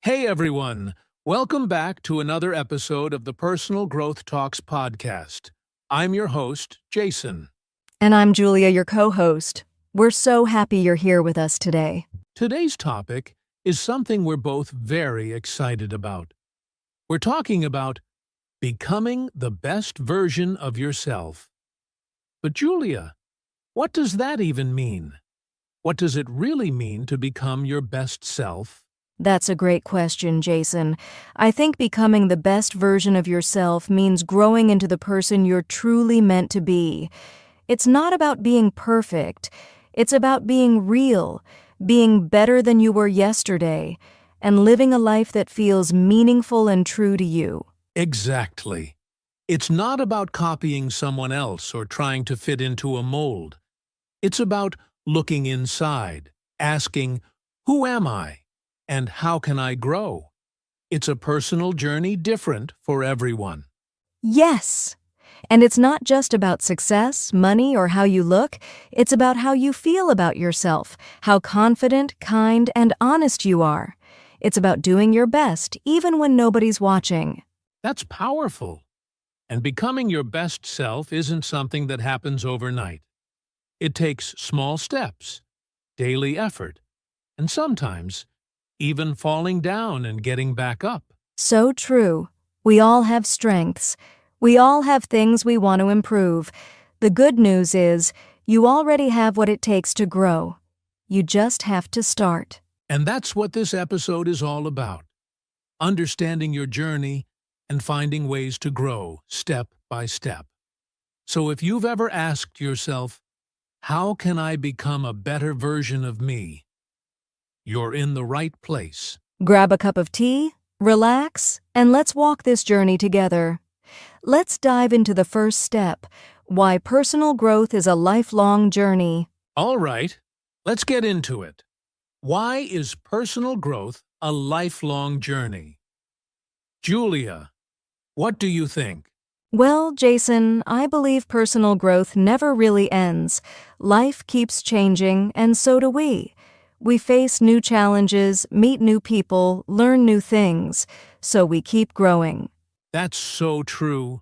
Hey everyone, welcome back to another episode of the Personal Growth Talks podcast. I'm your host, Jason. And I'm Julia, your co-host. We're so happy you're here with us today. Today's topic is something we're both very excited about. We're talking about becoming the best version of yourself. But Julia, what does that even mean? What does it really mean to become your best self? That's a great question, Jason. I think becoming the best version of yourself means growing into the person you're truly meant to be. It's not about being perfect. It's about being real, being better than you were yesterday, and living a life that feels meaningful and true to you. Exactly. It's not about copying someone else or trying to fit into a mold. It's about looking inside, asking, who am I? And how can I grow? It's a personal journey different for everyone. Yes! And it's not just about success, money, or how you look. It's about how you feel about yourself, how confident, kind, and honest you are. It's about doing your best, even when nobody's watching. That's powerful. And becoming your best self isn't something that happens overnight. It takes small steps, daily effort, and sometimes even falling down and getting back up. So true. We all have strengths. We all have things we want to improve. The good news is, you already have what it takes to grow. You just have to start. And that's what this episode is all about. Understanding your journey and finding ways to grow step by step. So if you've ever asked yourself, how can I become a better version of me? You're in the right place. Grab a cup of tea, relax, and let's walk this journey together. Let's dive into the first step, why personal growth is a lifelong journey. All right, let's get into it. Why is personal growth a lifelong journey? Julia, what do you think? Well, Jason, I believe personal growth never really ends. Life keeps changing, and so do we. We face new challenges, meet new people, learn new things, so we keep growing. That's so true.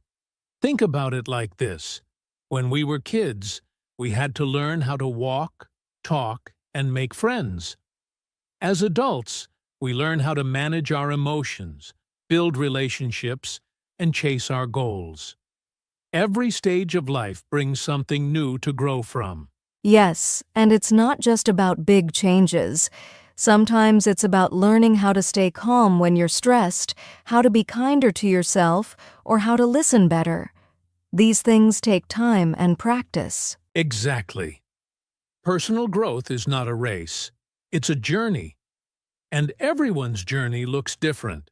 Think about it like this. When we were kids, we had to learn how to walk, talk, and make friends. As adults, we learn how to manage our emotions, build relationships, and chase our goals. Every stage of life brings something new to grow from. Yes, and it's not just about big changes. Sometimes it's about learning how to stay calm when you're stressed, how to be kinder to yourself, or how to listen better. These things take time and practice. Exactly. Personal growth is not a race. It's a journey. And everyone's journey looks different.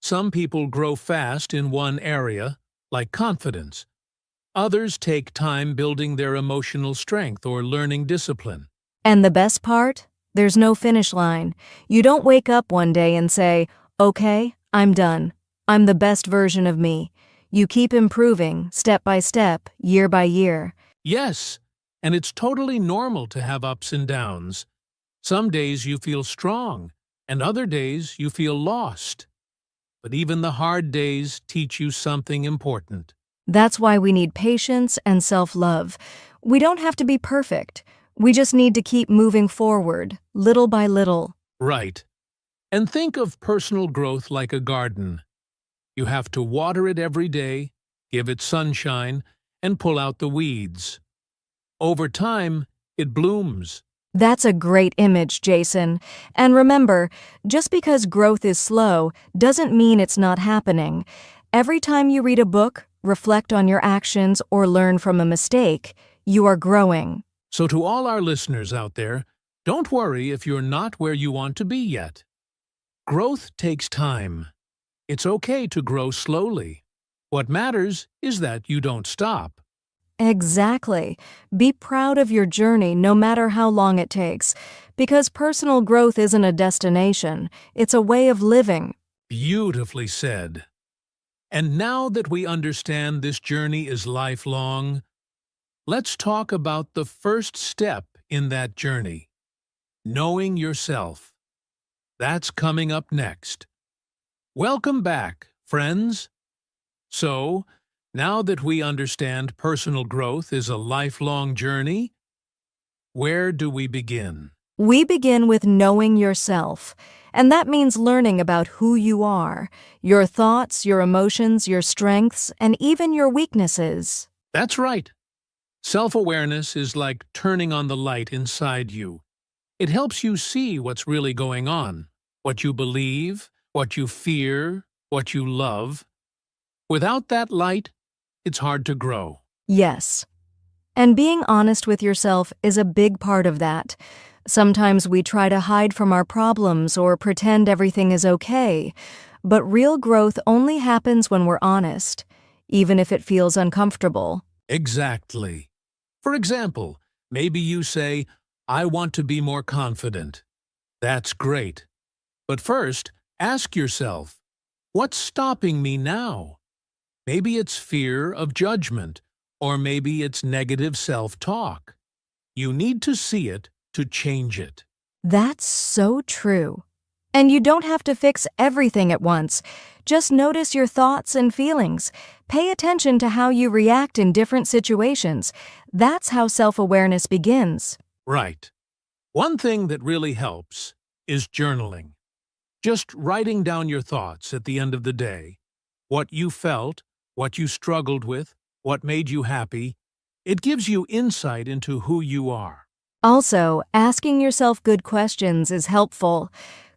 Some people grow fast in one area, like confidence. Others take time building their emotional strength or learning discipline. And the best part? There's no finish line. You don't wake up one day and say, okay, I'm done. I'm the best version of me. You keep improving, step by step, year by year. Yes, and it's totally normal to have ups and downs. Some days you feel strong, and other days you feel lost. But even the hard days teach you something important. That's why we need patience and self-love. We don't have to be perfect. We just need to keep moving forward, little by little. Right. And think of personal growth like a garden. You have to water it every day, give it sunshine, and pull out the weeds. Over time, it blooms. That's a great image, Jason. And remember, just because growth is slow doesn't mean it's not happening. Every time you read a book, reflect on your actions, or learn from a mistake, you are growing. So to all our listeners out there, don't worry if you're not where you want to be yet. Growth takes time. It's okay to grow slowly. What matters is that you don't stop. Exactly. Be proud of your journey no matter how long it takes, because personal growth isn't a destination, it's a way of living. Beautifully said. And now that we understand this journey is lifelong, let's talk about the first step in that journey, knowing yourself. That's coming up next. Welcome back, friends. So, now that we understand personal growth is a lifelong journey, where do we begin? We begin with knowing yourself, and that means learning about who you are, your thoughts, your emotions, your strengths, and even your weaknesses. That's right. Self-awareness is like turning on the light inside you. It helps you see what's really going on, what you believe, what you fear, what you love. Without that light, it's hard to grow. Yes. And being honest with yourself is a big part of that. Sometimes we try to hide from our problems or pretend everything is okay, but real growth only happens when we're honest, even if it feels uncomfortable. Exactly. For example, maybe you say, I want to be more confident. That's great. But first, ask yourself, what's stopping me now? Maybe it's fear of judgment, or maybe it's negative self-talk. You need to see it to change it. That's so true. And you don't have to fix everything at once. Just notice your thoughts and feelings. Pay attention to how you react in different situations. That's how self-awareness begins. Right. One thing that really helps is journaling. Just writing down your thoughts at the end of the day. What you felt, what you struggled with, what made you happy. It gives you insight into who you are. Also, asking yourself good questions is helpful.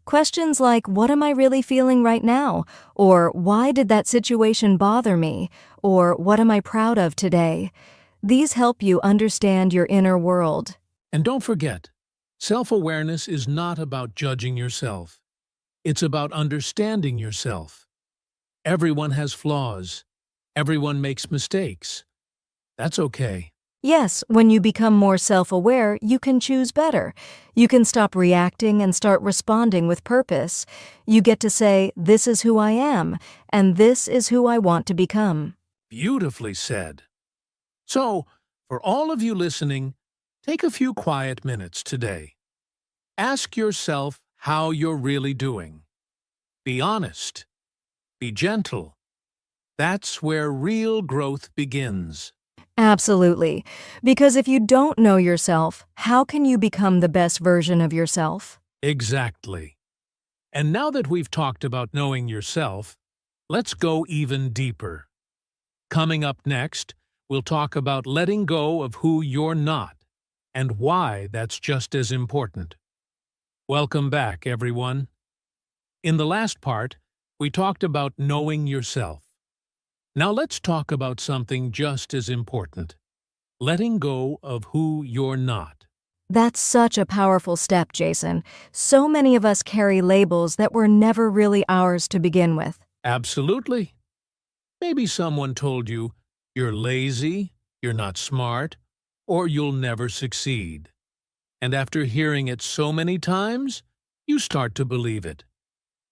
Questions like, what am I really feeling right now? Or why did that situation bother me? Or what am I proud of today? These help you understand your inner world. And don't forget, self-awareness is not about judging yourself. It's about understanding yourself. Everyone has flaws. Everyone makes mistakes. That's okay. Yes, when you become more self-aware, you can choose better. You can stop reacting and start responding with purpose. You get to say, this is who I am, and this is who I want to become. Beautifully said. So, for all of you listening, take a few quiet minutes today. Ask yourself how you're really doing. Be honest. Be gentle. That's where real growth begins. Absolutely. Because if you don't know yourself, how can you become the best version of yourself? Exactly. And now that we've talked about knowing yourself, let's go even deeper. Coming up next, we'll talk about letting go of who you're not and why that's just as important. Welcome back, everyone. In the last part, we talked about knowing yourself. Now let's talk about something just as important. Letting go of who you're not. That's such a powerful step, Jason. So many of us carry labels that were never really ours to begin with. Absolutely. Maybe someone told you you're lazy, you're not smart, or you'll never succeed. And after hearing it so many times, you start to believe it,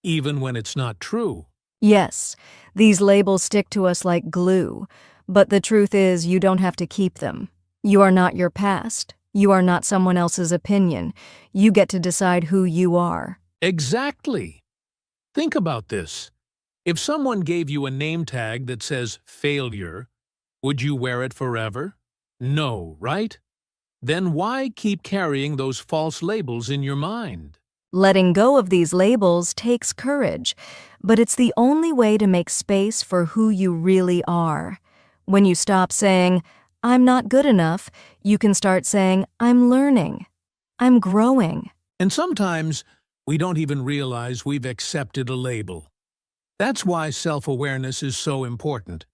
even when it's not true. Yes, these labels stick to us like glue, but the truth is you don't have to keep them. You are not your past. You are not someone else's opinion. You get to decide who you are. Exactly. Think about this. If someone gave you a name tag that says failure, would you wear it forever? No, right? Then why keep carrying those false labels in your mind? Letting go of these labels takes courage, but it's the only way to make space for who you really are. When you stop saying, I'm not good enough, you can start saying, I'm learning. I'm growing. And sometimes we don't even realize we've accepted a label. That's why self-awareness is so important.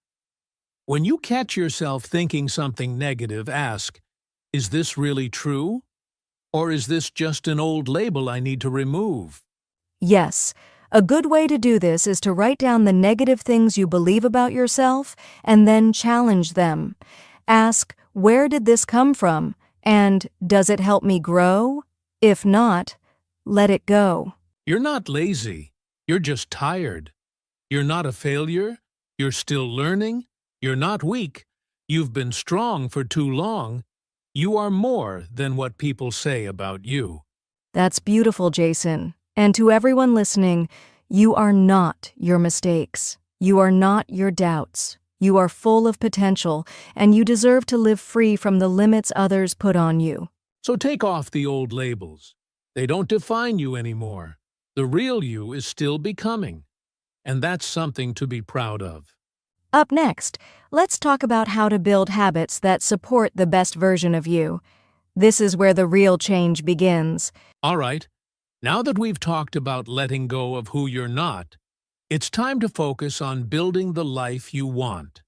When you catch yourself thinking something negative, ask, is this really true? Or is this just an old label I need to remove? Yes, a good way to do this is to write down the negative things you believe about yourself and then challenge them. Ask, where did this come from? And does it help me grow? If not, let it go. You're not lazy. You're just tired. You're not a failure. You're still learning. You're not weak. You've been strong for too long. You are more than what people say about you. That's beautiful, Jason. And to everyone listening, you are not your mistakes. You are not your doubts. You are full of potential, and you deserve to live free from the limits others put on you. So take off the old labels. They don't define you anymore. The real you is still becoming, and that's something to be proud of. Up next, let's talk about how to build habits that support the best version of you. This is where the real change begins. All right, now that we've talked about letting go of who you're not, it's time to focus on building the life you want.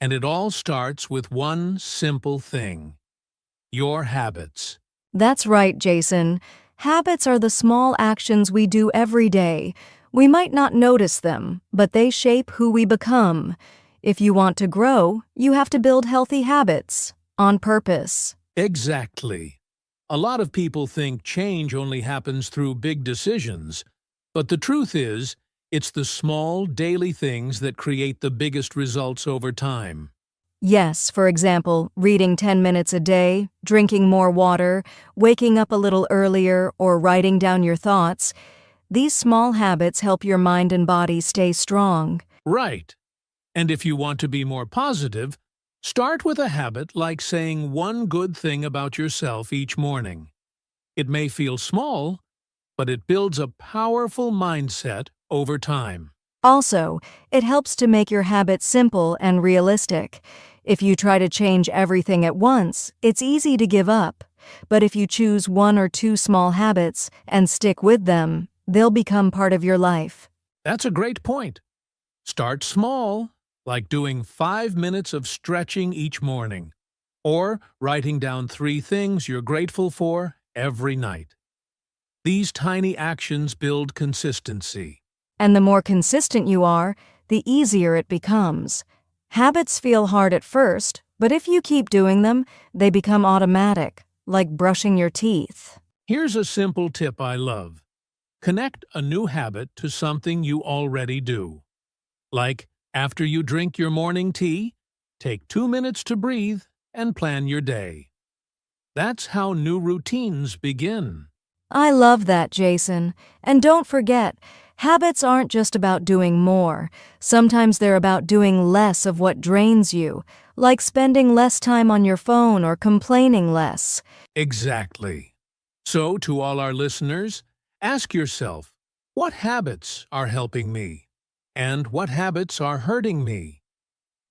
And it all starts with one simple thing: your habits. That's right, Jason. Habits are the small actions we do every day. We might not notice them, but they shape who we become. If you want to grow, you have to build healthy habits on purpose. Exactly. A lot of people think change only happens through big decisions, but the truth is, it's the small, daily things that create the biggest results over time. Yes, for example, reading 10 minutes a day, drinking more water, waking up a little earlier, or writing down your thoughts. These small habits help your mind and body stay strong. Right. And if you want to be more positive, start with a habit like saying one good thing about yourself each morning. It may feel small, but it builds a powerful mindset over time. Also, it helps to make your habits simple and realistic. If you try to change everything at once, it's easy to give up. But if you choose one or two small habits and stick with them, they'll become part of your life. That's a great point. Start small, like doing 5 minutes of stretching each morning, or writing down 3 things you're grateful for every night. These tiny actions build consistency. And the more consistent you are, the easier it becomes. Habits feel hard at first, but if you keep doing them, they become automatic, like brushing your teeth. Here's a simple tip I love. Connect a new habit to something you already do. Like, after you drink your morning tea, take 2 minutes to breathe and plan your day. That's how new routines begin. I love that, Jason. And don't forget, habits aren't just about doing more. Sometimes they're about doing less of what drains you, like spending less time on your phone or complaining less. Exactly. So, to all our listeners, ask yourself, what habits are helping me? And what habits are hurting me?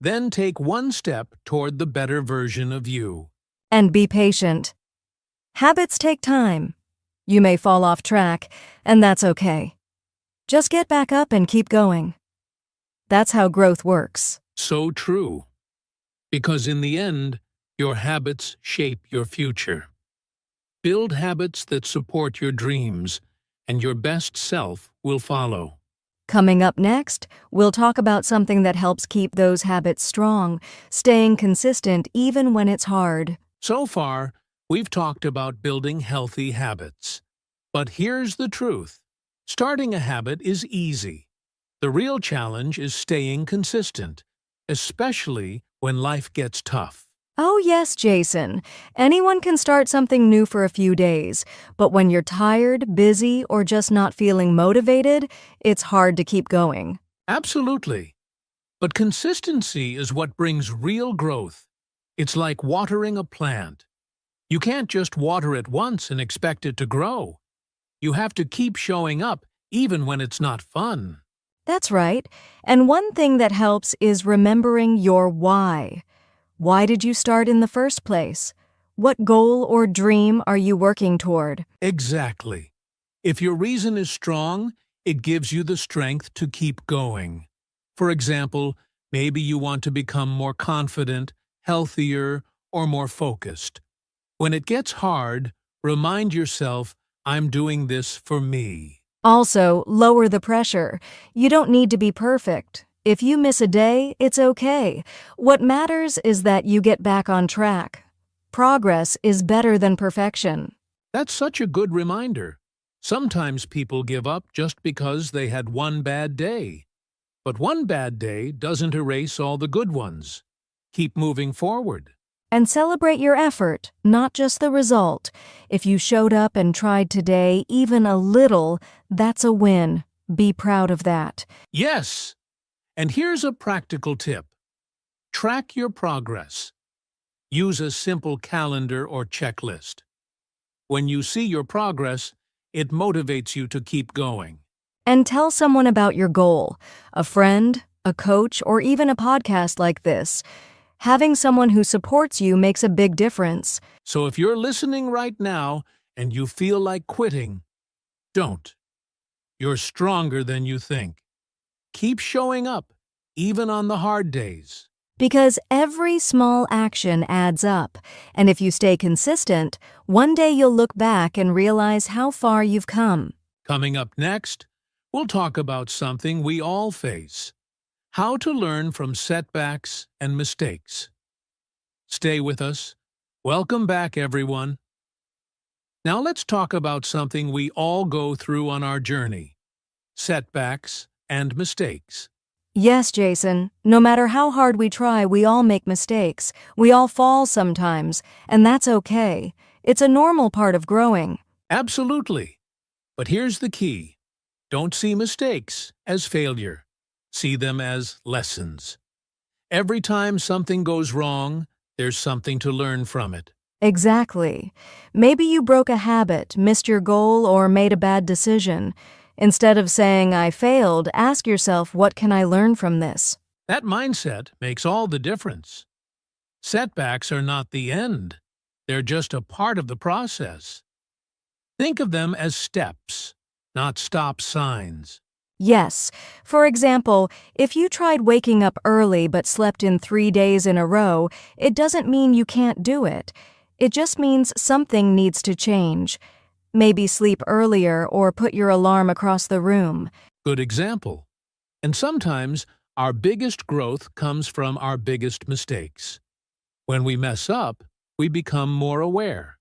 Then take one step toward the better version of you. And be patient. Habits take time. You may fall off track, and that's okay. Just get back up and keep going. That's how growth works. So true. Because in the end, your habits shape your future. Build habits that support your dreams, and your best self will follow. Coming up next, we'll talk about something that helps keep those habits strong, staying consistent even when it's hard. So far, we've talked about building healthy habits. But here's the truth. Starting a habit is easy. The real challenge is staying consistent, especially when life gets tough. Oh yes, Jason. Anyone can start something new for a few days, but when you're tired, busy, or just not feeling motivated, it's hard to keep going. Absolutely. But consistency is what brings real growth. It's like watering a plant. You can't just water it once and expect it to grow. You have to keep showing up even when it's not fun. That's right. And one thing that helps is remembering your why. Why did you start in the first place? What goal or dream are you working toward? Exactly. If your reason is strong, it gives you the strength to keep going. For example, maybe you want to become more confident, healthier, or more focused. When it gets hard, remind yourself, I'm doing this for me. Also, lower the pressure. You don't need to be perfect. If you miss a day, it's okay. What matters is that you get back on track. Progress is better than perfection. That's such a good reminder. Sometimes people give up just because they had one bad day. But one bad day doesn't erase all the good ones. Keep moving forward. And celebrate your effort, not just the result. If you showed up and tried today, even a little, that's a win. Be proud of that. Yes! And here's a practical tip. Track your progress. Use a simple calendar or checklist. When you see your progress, it motivates you to keep going. And tell someone about your goal, a friend, a coach, or even a podcast like this. Having someone who supports you makes a big difference. So if you're listening right now and you feel like quitting, don't. You're stronger than you think. Keep showing up, even on the hard days. Because every small action adds up, and if you stay consistent, one day you'll look back and realize how far you've come. Coming up next, we'll talk about something we all face: how to learn from setbacks and mistakes. Stay with us. Welcome back, everyone. Now let's talk about something we all go through on our journey: setbacks and mistakes. Yes, Jason, no matter how hard we try, we all make mistakes. We all fall sometimes, and that's okay. It's a normal part of growing. Absolutely. But here's the key. Don't see mistakes as failure. See them as lessons. Every time something goes wrong, there's something to learn from it. Exactly. Maybe you broke a habit, missed your goal, or made a bad decision. Instead of saying, I failed, ask yourself, what can I learn from this? That mindset makes all the difference. Setbacks are not the end. They're just a part of the process. Think of them as steps, not stop signs. Yes. For example, if you tried waking up early but slept in 3 days in a row, it doesn't mean you can't do it. It just means something needs to change. Maybe sleep earlier or put your alarm across the room. Good example. And sometimes our biggest growth comes from our biggest mistakes. When we mess up, we become more aware.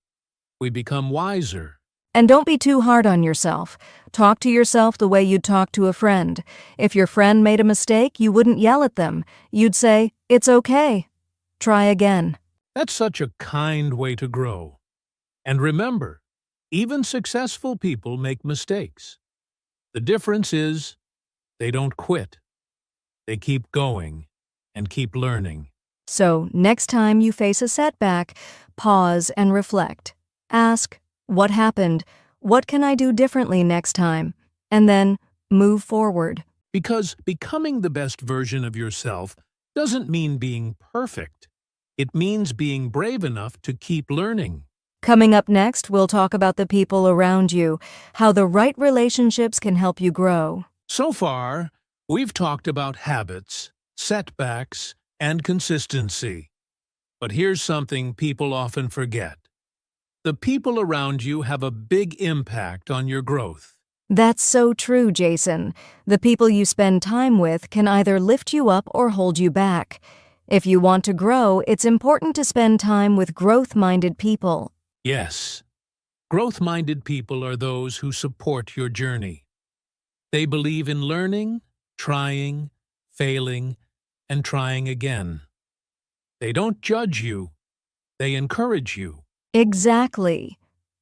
We become wiser. And don't be too hard on yourself. Talk to yourself the way you'd talk to a friend. If your friend made a mistake, you wouldn't yell at them. You'd say, it's okay. Try again. That's such a kind way to grow. And remember, even successful people make mistakes. The difference is they don't quit. They keep going and keep learning. So, next time you face a setback, pause and reflect. Ask, what happened? What can I do differently next time? And then move forward. Because becoming the best version of yourself doesn't mean being perfect. It means being brave enough to keep learning. Coming up next, we'll talk about the people around you, how the right relationships can help you grow. So far, we've talked about habits, setbacks, and consistency. But here's something people often forget. The people around you have a big impact on your growth. That's so true, Jason. The people you spend time with can either lift you up or hold you back. If you want to grow, it's important to spend time with growth-minded people. Yes, growth-minded people are those who support your journey. They believe in learning, trying, failing, and trying again. They don't judge you. They encourage you. Exactly.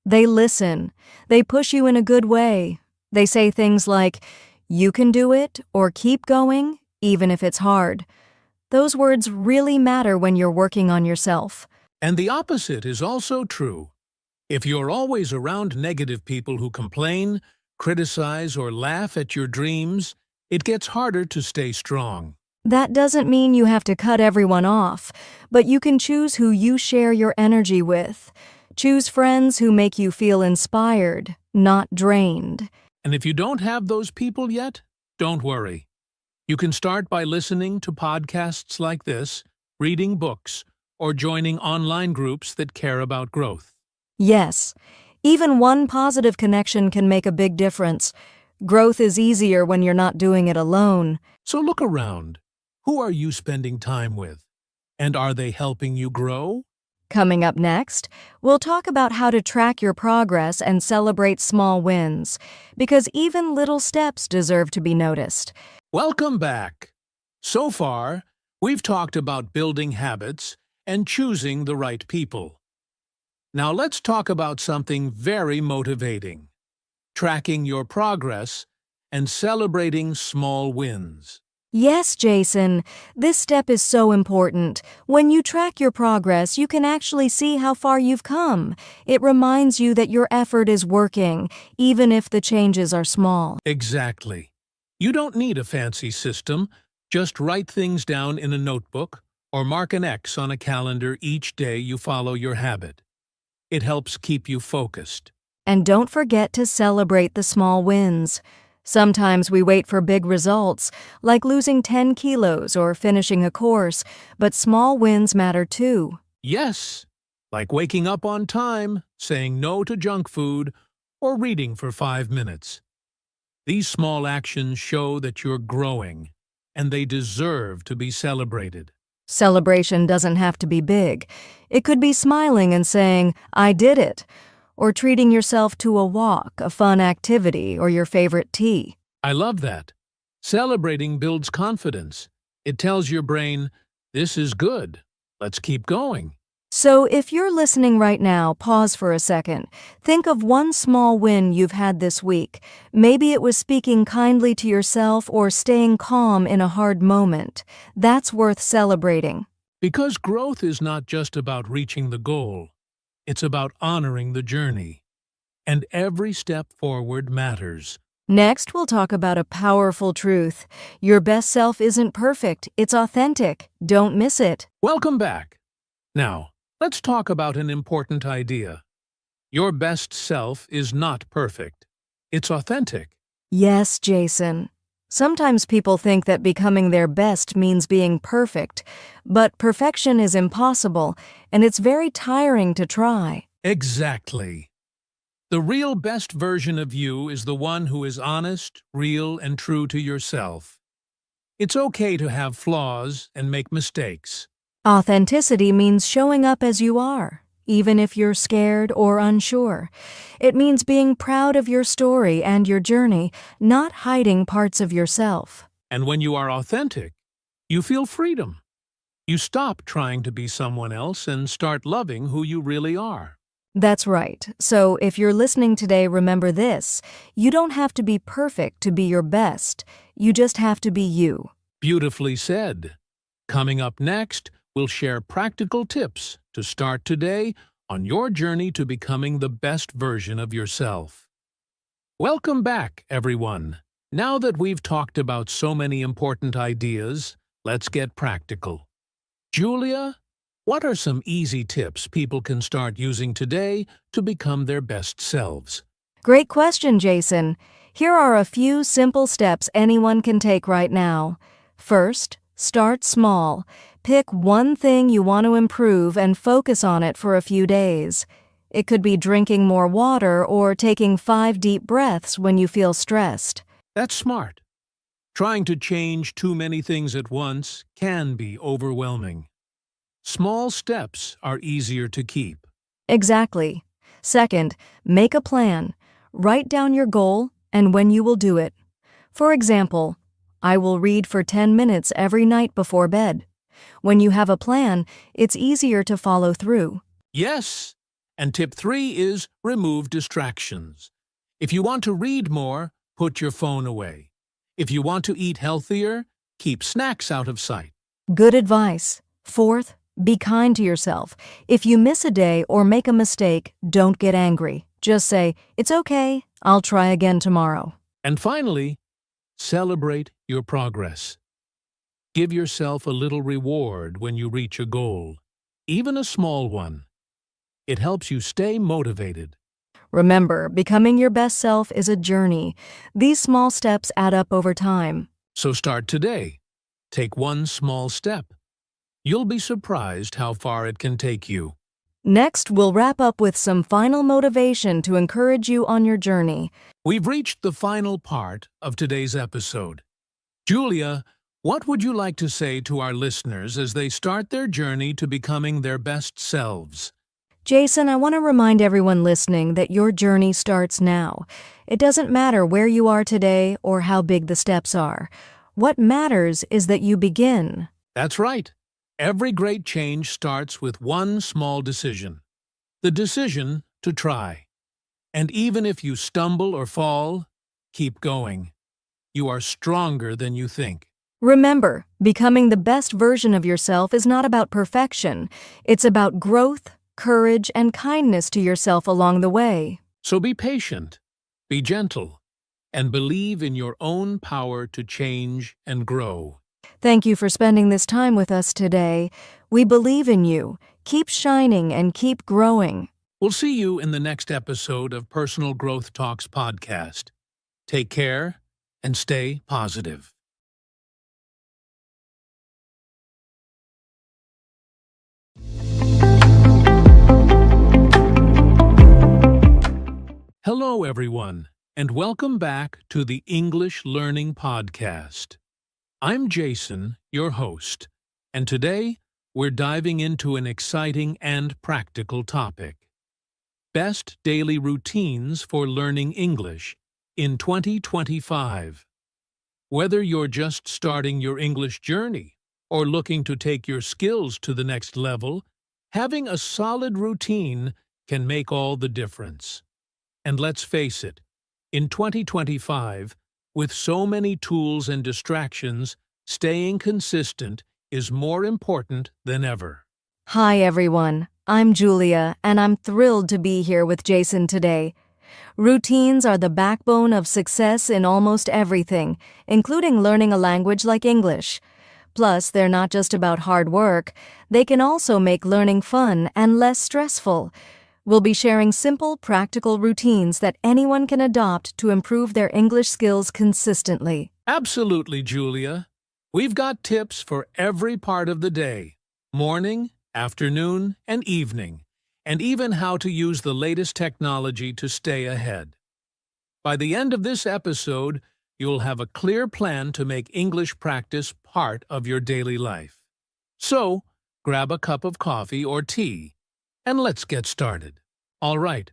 They listen. They push you in a good way. They say things like, you can do it, or keep going, even if it's hard. Those words really matter when you're working on yourself. And the opposite is also true. If you're always around negative people who complain, criticize, or laugh at your dreams, it gets harder to stay strong. That doesn't mean you have to cut everyone off, but you can choose who you share your energy with. Choose friends who make you feel inspired, not drained. And if you don't have those people yet, don't worry. You can start by listening to podcasts like this, reading books, or joining online groups that care about growth. Yes, even one positive connection can make a big difference. Growth is easier when you're not doing it alone. So look around. Who are you spending time with? And are they helping you grow? Coming up next, we'll talk about how to track your progress and celebrate small wins, because even little steps deserve to be noticed. Welcome back. So far, we've talked about building habits and choosing the right people. Now let's talk about something very motivating: tracking your progress and celebrating small wins. Yes, Jason, this step is so important. When you track your progress, you can actually see how far you've come. It reminds you that your effort is working, even if the changes are small. Exactly. You don't need a fancy system. Just write things down in a notebook or mark an X on a calendar each day you follow your habit. It helps keep you focused. And don't forget to celebrate the small wins. Sometimes we wait for big results, like losing 10 kilos or finishing a course, but small wins matter too. Yes, like waking up on time, saying no to junk food, or reading for 5 minutes. These small actions show that you're growing, and they deserve to be celebrated. Celebration doesn't have to be big. It could be smiling and saying, "I did it," or treating yourself to a walk, a fun activity, or your favorite tea. I love that. Celebrating builds confidence. It tells your brain, this is good. Let's keep going. So if you're listening right now, pause for a second. Think of one small win you've had this week. Maybe it was speaking kindly to yourself or staying calm in a hard moment. That's worth celebrating. Because growth is not just about reaching the goal. It's about honoring the journey. And every step forward matters. Next, we'll talk about a powerful truth. Your best self isn't perfect, it's authentic. Don't miss it. Welcome back. Now, let's talk about an important idea. Your best self is not perfect. It's authentic. Yes, Jason. Sometimes people think that becoming their best means being perfect, but perfection is impossible, and it's very tiring to try. Exactly. The real best version of you is the one who is honest, real, and true to yourself. It's okay to have flaws and make mistakes. Authenticity means showing up as you are, even if you're scared or unsure. It means being proud of your story and your journey, not hiding parts of yourself. And when you are authentic, you feel freedom. You stop trying to be someone else and start loving who you really are. That's right. So if you're listening today, remember this. You don't have to be perfect to be your best. You just have to be you. Beautifully said. Coming up next, we'll share practical tips to start today on your journey to becoming the best version of yourself. Welcome back, everyone. Now that we've talked about so many important ideas, let's get practical. Julia, what are some easy tips people can start using today to become their best selves? Great question, Jason. Here are a few simple steps anyone can take right now. First, start small. Pick one thing you want to improve and focus on it for a few days. It could be drinking more water or taking 5 deep breaths when you feel stressed. That's smart. Trying to change too many things at once can be overwhelming. Small steps are easier to keep. Exactly. Second, make a plan. Write down your goal and when you will do it. For example, I will read for 10 minutes every night before bed. When you have a plan, it's easier to follow through. Yes, and tip 3 is remove distractions. If you want to read more, put your phone away. If you want to eat healthier, keep snacks out of sight. Good advice. Fourth, be kind to yourself. If you miss a day or make a mistake, don't get angry. Just say, "It's okay, I'll try again tomorrow." And finally, celebrate your progress. Give yourself a little reward when you reach a goal, even a small one. It helps you stay motivated. Remember, becoming your best self is a journey. These small steps add up over time. So start today. Take one small step. You'll be surprised how far it can take you. Next, we'll wrap up with some final motivation to encourage you on your journey. We've reached the final part of today's episode. Julia, what would you like to say to our listeners as they start their journey to becoming their best selves? Jason, I want to remind everyone listening that your journey starts now. It doesn't matter where you are today or how big the steps are. What matters is that you begin. That's right. Every great change starts with one small decision. The decision to try. And even if you stumble or fall, keep going. You are stronger than you think. Remember, becoming the best version of yourself is not about perfection. It's about growth, courage, and kindness to yourself along the way. So be patient, be gentle, and believe in your own power to change and grow. Thank you for spending this time with us today. We believe in you. Keep shining and keep growing. We'll see you in the next episode of Personal Growth Talks podcast. Take care and stay positive. Hello, everyone, and welcome back to the English Learning Podcast. I'm Jason, your host, and today we're diving into an exciting and practical topic. Best daily routines for learning English in 2025. Whether you're just starting your English journey or looking to take your skills to the next level, having a solid routine can make all the difference. And let's face it, in 2025, with so many tools and distractions, staying consistent is more important than ever. Hi, everyone. I'm Julia, and I'm thrilled to be here with Jason today. Routines are the backbone of success in almost everything, including learning a language like English. Plus, they're not just about hard work. They can also make learning fun and less stressful. We'll be sharing simple, practical routines that anyone can adopt to improve their English skills consistently. Absolutely, Julia. We've got tips for every part of the day, morning, afternoon, and evening, and even how to use the latest technology to stay ahead. By the end of this episode, you'll have a clear plan to make English practice part of your daily life. So, grab a cup of coffee or tea, and let's get started. All right,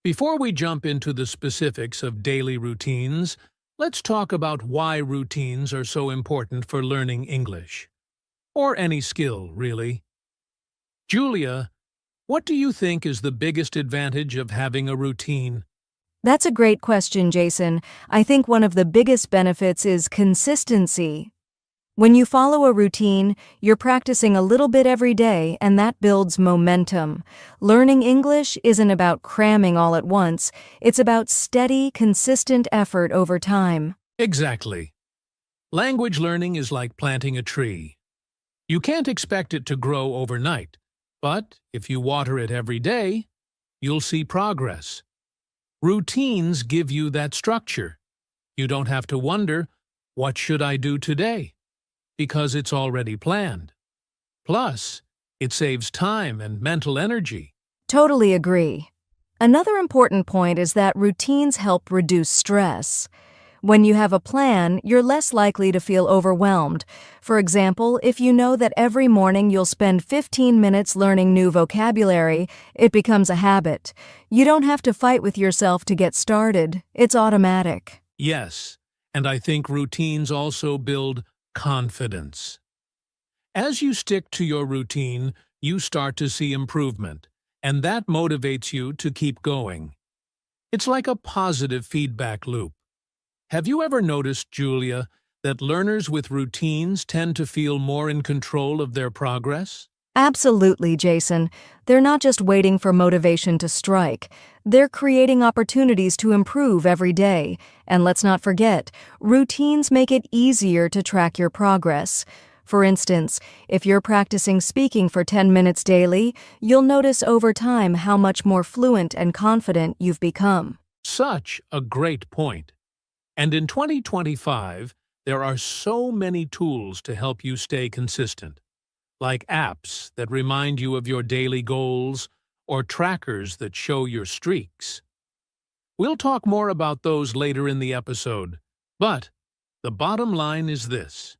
before we jump into the specifics of daily routines, let's talk about why routines are so important for learning English. Or any skill, really. Julia, what do you think is the biggest advantage of having a routine? That's a great question, Jason. I think one of the biggest benefits is consistency. When you follow a routine, you're practicing a little bit every day, and that builds momentum. Learning English isn't about cramming all at once. It's about steady, consistent effort over time. Exactly. Language learning is like planting a tree. You can't expect it to grow overnight, but if you water it every day, you'll see progress. Routines give you that structure. You don't have to wonder, what should I do today? Because it's already planned. Plus, it saves time and mental energy. Totally agree. Another important point is that routines help reduce stress. When you have a plan, you're less likely to feel overwhelmed. For example, if you know that every morning you'll spend 15 minutes learning new vocabulary, it becomes a habit. You don't have to fight with yourself to get started. It's automatic. Yes, and I think routines also build confidence. As you stick to your routine, you start to see improvement, and that motivates you to keep going. It's like a positive feedback loop. Have you ever noticed, Julia, that learners with routines tend to feel more in control of their progress? Absolutely, Jason. They're not just waiting for motivation to strike. They're creating opportunities to improve every day. And let's not forget, routines make it easier to track your progress. For instance, if you're practicing speaking for 10 minutes daily, you'll notice over time how much more fluent and confident you've become. Such a great point. And in 2025, there are so many tools to help you stay consistent, like apps that remind you of your daily goals or trackers that show your streaks. We'll talk more about those later in the episode, but the bottom line is this.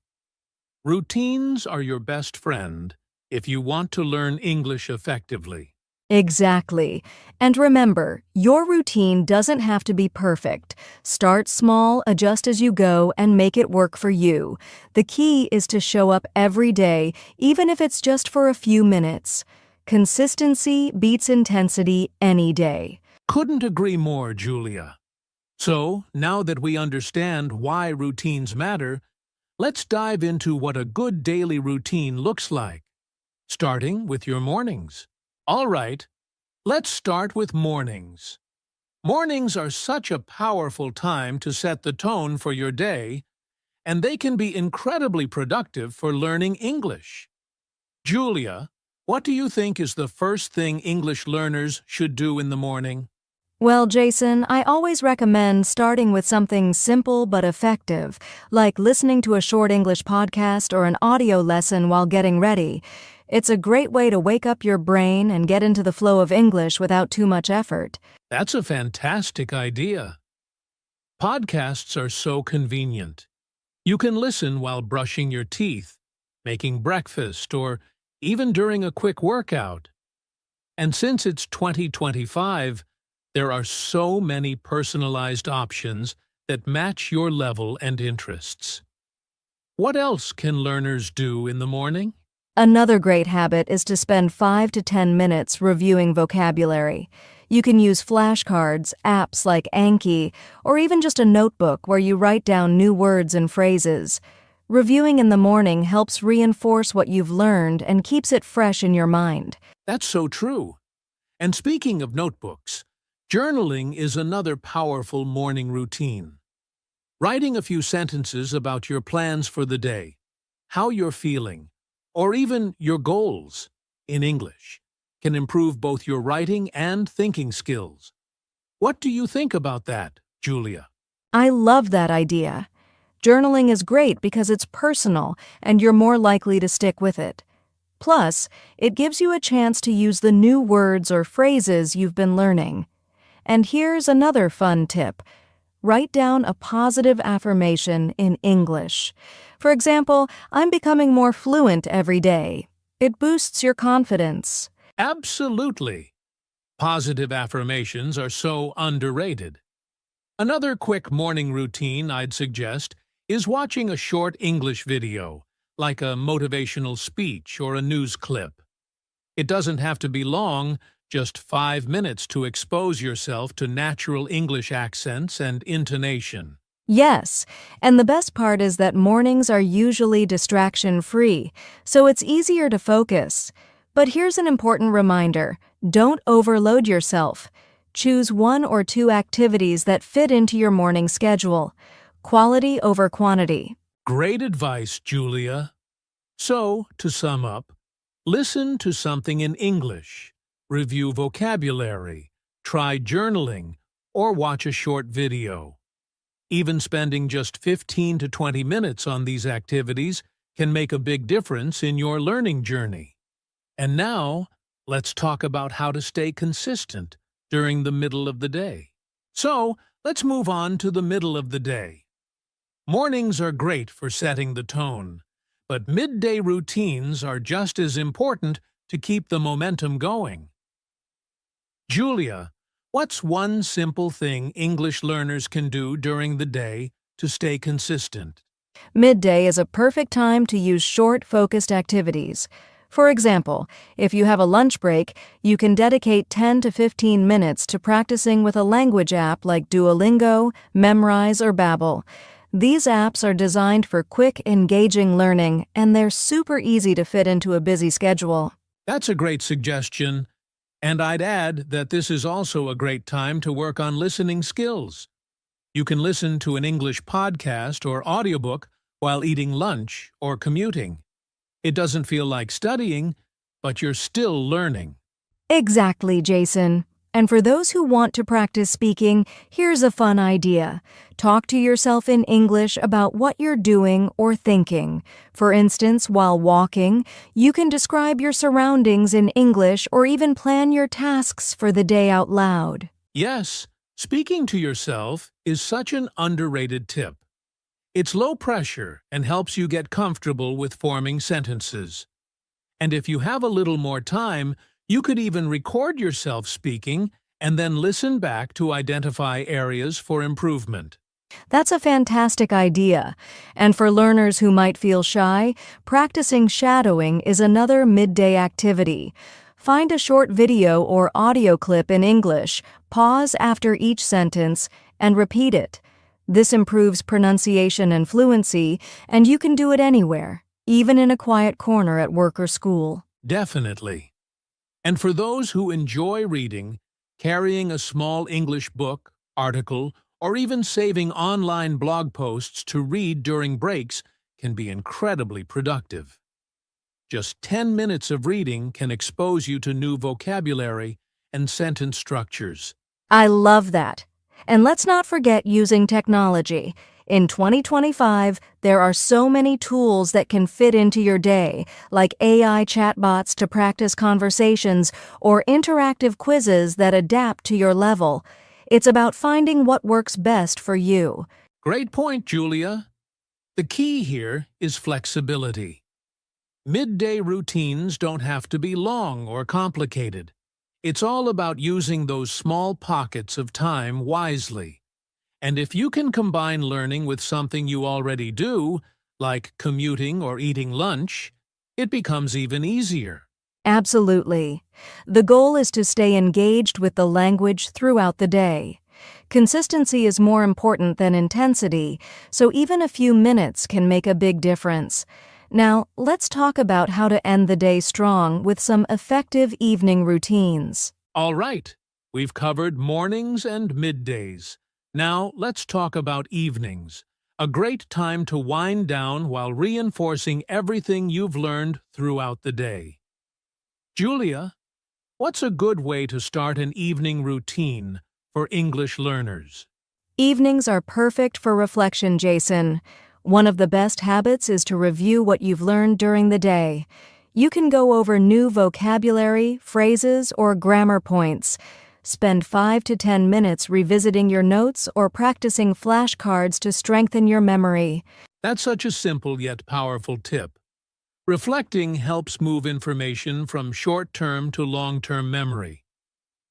Routines are your best friend if you want to learn English effectively. Exactly. And remember, your routine doesn't have to be perfect. Start small, adjust as you go, and make it work for you. The key is to show up every day, even if it's just for a few minutes. Consistency beats intensity any day. Couldn't agree more, Julia. So, now that we understand why routines matter, let's dive into what a good daily routine looks like, starting with your mornings. All right, let's start with mornings. Mornings are such a powerful time to set the tone for your day, and they can be incredibly productive for learning English. Julia, what do you think is the first thing English learners should do in the morning? Well, Jason, I always recommend starting with something simple but effective, like listening to a short English podcast or an audio lesson while getting ready. It's a great way to wake up your brain and get into the flow of English without too much effort. That's a fantastic idea. Podcasts are so convenient. You can listen while brushing your teeth, making breakfast, or even during a quick workout. And since it's 2025, there are so many personalized options that match your level and interests. What else can learners do in the morning? Another great habit is to spend 5 to 10 minutes reviewing vocabulary. You can use flashcards, apps like Anki, or even just a notebook where you write down new words and phrases. Reviewing in the morning helps reinforce what you've learned and keeps it fresh in your mind. That's so true. And speaking of notebooks, journaling is another powerful morning routine. Writing a few sentences about your plans for the day, how you're feeling, or even your goals in English can improve both your writing and thinking skills. What do you think about that, Julia? I love that idea. Journaling is great because it's personal and you're more likely to stick with it. Plus, it gives you a chance to use the new words or phrases you've been learning. And here's another fun tip. Write down a positive affirmation in English. For example, I'm becoming more fluent every day. It boosts your confidence. Absolutely. Positive affirmations are so underrated. Another quick morning routine I'd suggest is watching a short English video, like a motivational speech or a news clip. It doesn't have to be long, just 5 minutes to expose yourself to natural English accents and intonation. Yes, and the best part is that mornings are usually distraction-free, so it's easier to focus. But here's an important reminder. Don't overload yourself. Choose 1 or 2 activities that fit into your morning schedule. Quality over quantity. Great advice, Julia. So, to sum up, listen to something in English, review vocabulary, try journaling, or watch a short video. Even spending just 15 to 20 minutes on these activities can make a big difference in your learning journey. And now, let's talk about how to stay consistent during the middle of the day. So, let's move on to the middle of the day. Mornings are great for setting the tone, but midday routines are just as important to keep the momentum going. Julia, what's one simple thing English learners can do during the day to stay consistent? Midday is a perfect time to use short, focused activities. For example, if you have a lunch break, you can dedicate 10 to 15 minutes to practicing with a language app like Duolingo, Memrise, or Babbel. These apps are designed for quick, engaging learning, and they're super easy to fit into a busy schedule. That's a great suggestion, and I'd add that this is also a great time to work on listening skills. You can listen to an English podcast or audiobook while eating lunch or commuting. It doesn't feel like studying, but you're still learning. Exactly, Jason. And for those who want to practice speaking, here's a fun idea. Talk to yourself in English about what you're doing or thinking. For instance, while walking, you can describe your surroundings in English or even plan your tasks for the day out loud. Yes, speaking to yourself is such an underrated tip. It's low pressure and helps you get comfortable with forming sentences. And if you have a little more time, You could even record yourself speaking and then listen back to identify areas for improvement. That's a fantastic idea. And for learners who might feel shy, practicing shadowing is another midday activity. Find a short video or audio clip in English, pause after each sentence, and repeat it. This improves pronunciation and fluency, and you can do it anywhere, even in a quiet corner at work or school. Definitely. And for those who enjoy reading, carrying a small English book, article, or even saving online blog posts to read during breaks can be incredibly productive. Just 10 minutes of reading can expose you to new vocabulary and sentence structures. I love that. And let's not forget using technology. In 2025, there are so many tools that can fit into your day, like AI chatbots to practice conversations or interactive quizzes that adapt to your level. It's about finding what works best for you. Great point, Julia. The key here is flexibility. Midday routines don't have to be long or complicated. It's all about using those small pockets of time wisely. And if you can combine learning with something you already do, like commuting or eating lunch, it becomes even easier. Absolutely. The goal is to stay engaged with the language throughout the day. Consistency is more important than intensity, so even a few minutes can make a big difference. Now, let's talk about how to end the day strong with some effective evening routines. All right, we've covered mornings and middays. Now, let's talk about evenings, a great time to wind down while reinforcing everything you've learned throughout the day. Julia, what's a good way to start an evening routine for English learners? Evenings are perfect for reflection, Jason. One of the best habits is to review what you've learned during the day. You can go over new vocabulary, phrases, or grammar points. Spend 5 to 10 minutes revisiting your notes or practicing flashcards to strengthen your memory. That's such a simple yet powerful tip. Reflecting helps move information from short-term to long-term memory.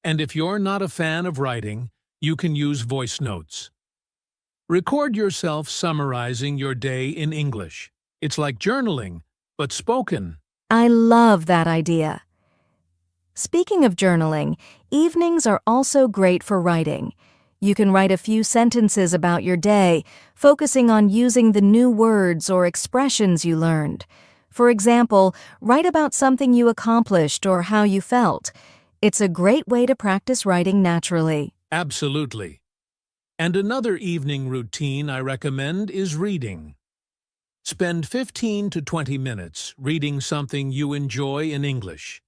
And if you're not a fan of writing, you can use voice notes. Record yourself summarizing your day in English. It's like journaling, but spoken. I love that idea. Speaking of journaling, evenings are also great for writing. You can write a few sentences about your day, focusing on using the new words or expressions you learned. For example, write about something you accomplished or how you felt. It's a great way to practice writing naturally. Absolutely. And another evening routine I recommend is reading. Spend 15 to 20 minutes reading something you enjoy in English,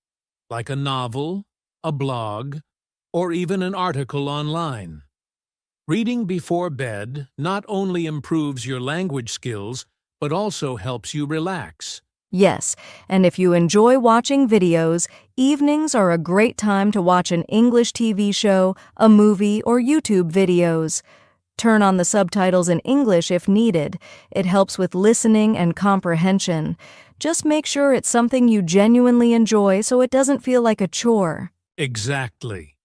like a novel, a blog, or even an article online. Reading before bed not only improves your language skills, but also helps you relax. Yes, and if you enjoy watching videos, evenings are a great time to watch an English TV show, a movie, or YouTube videos. Turn on the subtitles in English if needed. It helps with listening and comprehension. Just make sure it's something you genuinely enjoy so it doesn't feel like a chore. Exactly.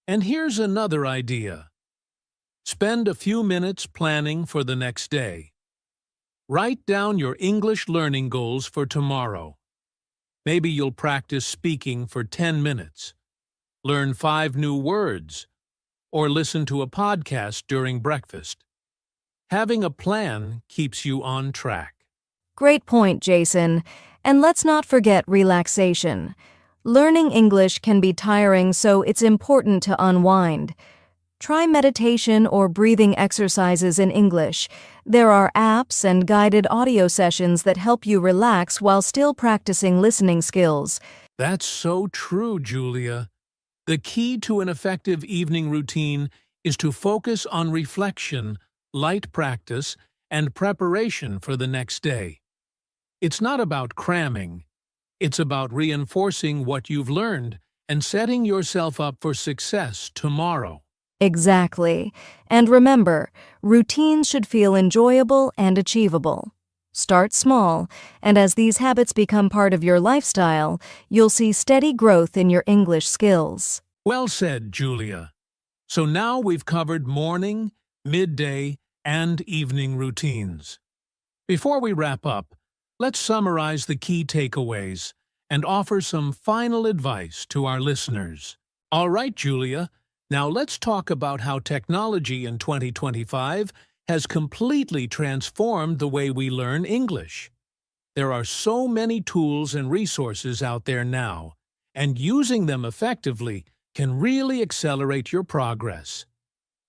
And here's another idea. Spend a few minutes planning for the next day. Write down your English learning goals for tomorrow. Maybe you'll practice speaking for 10 minutes, learn 5 new words, or listen to a podcast during breakfast. Having a plan keeps you on track. Great point, Jason. And let's not forget relaxation. Learning English can be tiring, so it's important to unwind. Try meditation or breathing exercises in English. There are apps and guided audio sessions that help you relax while still practicing listening skills. That's so true, Julia. The key to an effective evening routine is to focus on reflection, light practice, and preparation for the next day. It's not about cramming. It's about reinforcing what you've learned and setting yourself up for success tomorrow. Exactly. And remember, routines should feel enjoyable and achievable. Start small, and as these habits become part of your lifestyle, you'll see steady growth in your English skills. Well said, Julia. So now we've covered morning, midday, and evening routines. Before we wrap up, let's summarize the key takeaways and offer some final advice to our listeners. All right, Julia, now let's talk about how technology in 2025 has completely transformed the way we learn English. There are so many tools and resources out there now, and using them effectively can really accelerate your progress.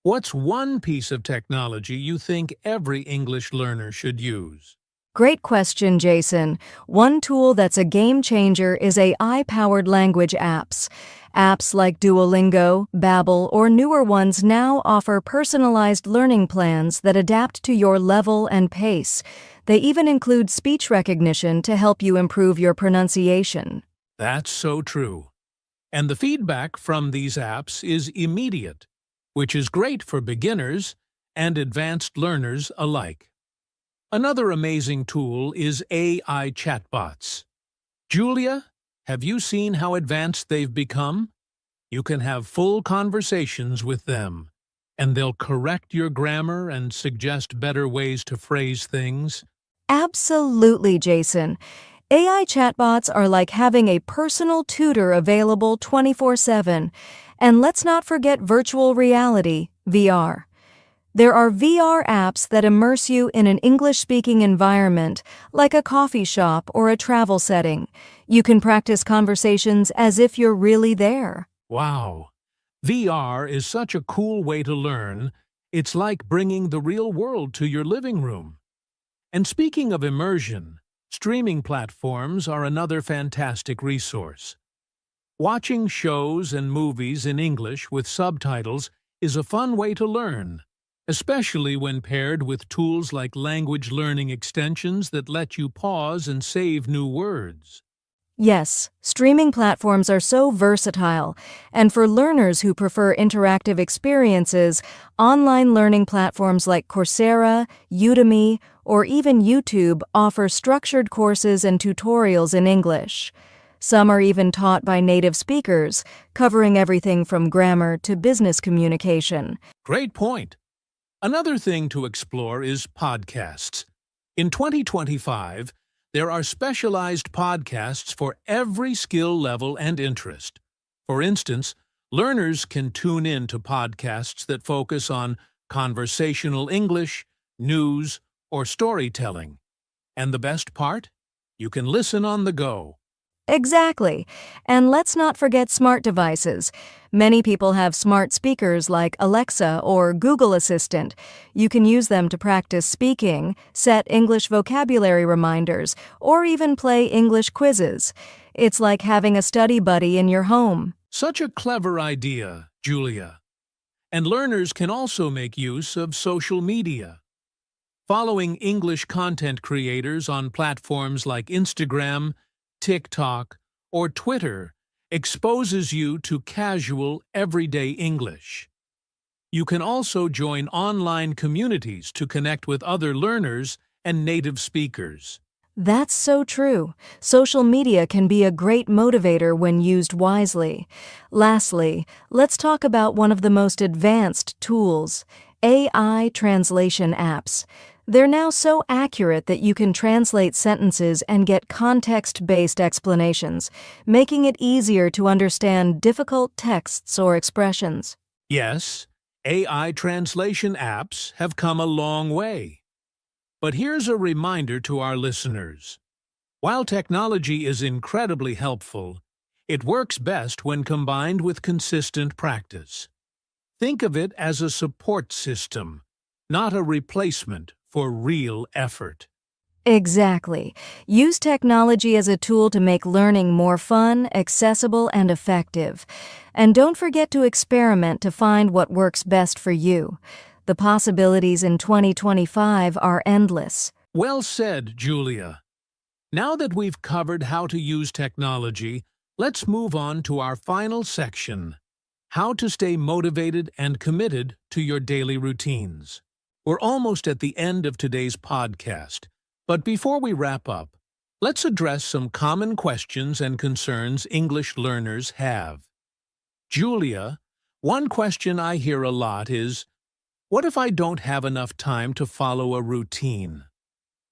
What's one piece of technology you think every English learner should use? Great question, Jason. One tool that's a game changer is AI-powered language apps. Apps like Duolingo, Babbel, or newer ones now offer personalized learning plans that adapt to your level and pace. They even include speech recognition to help you improve your pronunciation. That's so true. And the feedback from these apps is immediate, which is great for beginners and advanced learners alike. Another amazing tool is AI chatbots. Julia, have you seen how advanced they've become? You can have full conversations with them, and they'll correct your grammar and suggest better ways to phrase things. Absolutely, Jason. AI chatbots are like having a personal tutor available 24/7. And let's not forget virtual reality, VR. There are VR apps that immerse you in an English-speaking environment, like a coffee shop or a travel setting. You can practice conversations as if you're really there. Wow! VR is such a cool way to learn. It's like bringing the real world to your living room. And speaking of immersion, streaming platforms are another fantastic resource. Watching shows and movies in English with subtitles is a fun way to learn, especially when paired with tools like language learning extensions that let you pause and save new words. Yes, streaming platforms are so versatile, and for learners who prefer interactive experiences, online learning platforms like Coursera, Udemy, or even YouTube offer structured courses and tutorials in English. Some are even taught by native speakers, covering everything from grammar to business communication. Great point! Another thing to explore is podcasts. In 2025, there are specialized podcasts for every skill level and interest. For instance, learners can tune in to podcasts that focus on conversational English, news, or storytelling. And the best part? You can listen on the go. Exactly. And let's not forget smart devices. Many people have smart speakers like Alexa or Google Assistant. You can use them to practice speaking, set English vocabulary reminders, or even play English quizzes. It's like having a study buddy in your home. Such a clever idea, Julia. And learners can also make use of social media. Following English content creators on platforms like Instagram, TikTok, or Twitter exposes you to casual, everyday English. You can also join online communities to connect with other learners and native speakers. That's so true. Social media can be a great motivator when used wisely. Lastly, let's talk about one of the most advanced tools, AI translation apps. They're now so accurate that you can translate sentences and get context-based explanations, making it easier to understand difficult texts or expressions. Yes, AI translation apps have come a long way. But here's a reminder to our listeners. While technology is incredibly helpful, it works best when combined with consistent practice. Think of it as a support system, not a replacement for real effort. Exactly. Use technology as a tool to make learning more fun, accessible, and effective. And don't forget to experiment to find what works best for you. The possibilities in 2025 are endless. Well said, Julia. Now that we've covered how to use technology, let's move on to our final section, how to stay motivated and committed to your daily routines. We're almost at the end of today's podcast, But before we wrap up, let's address some common questions and concerns English learners have. Julia, one question I hear a lot is, what if I don't have enough time to follow a routine?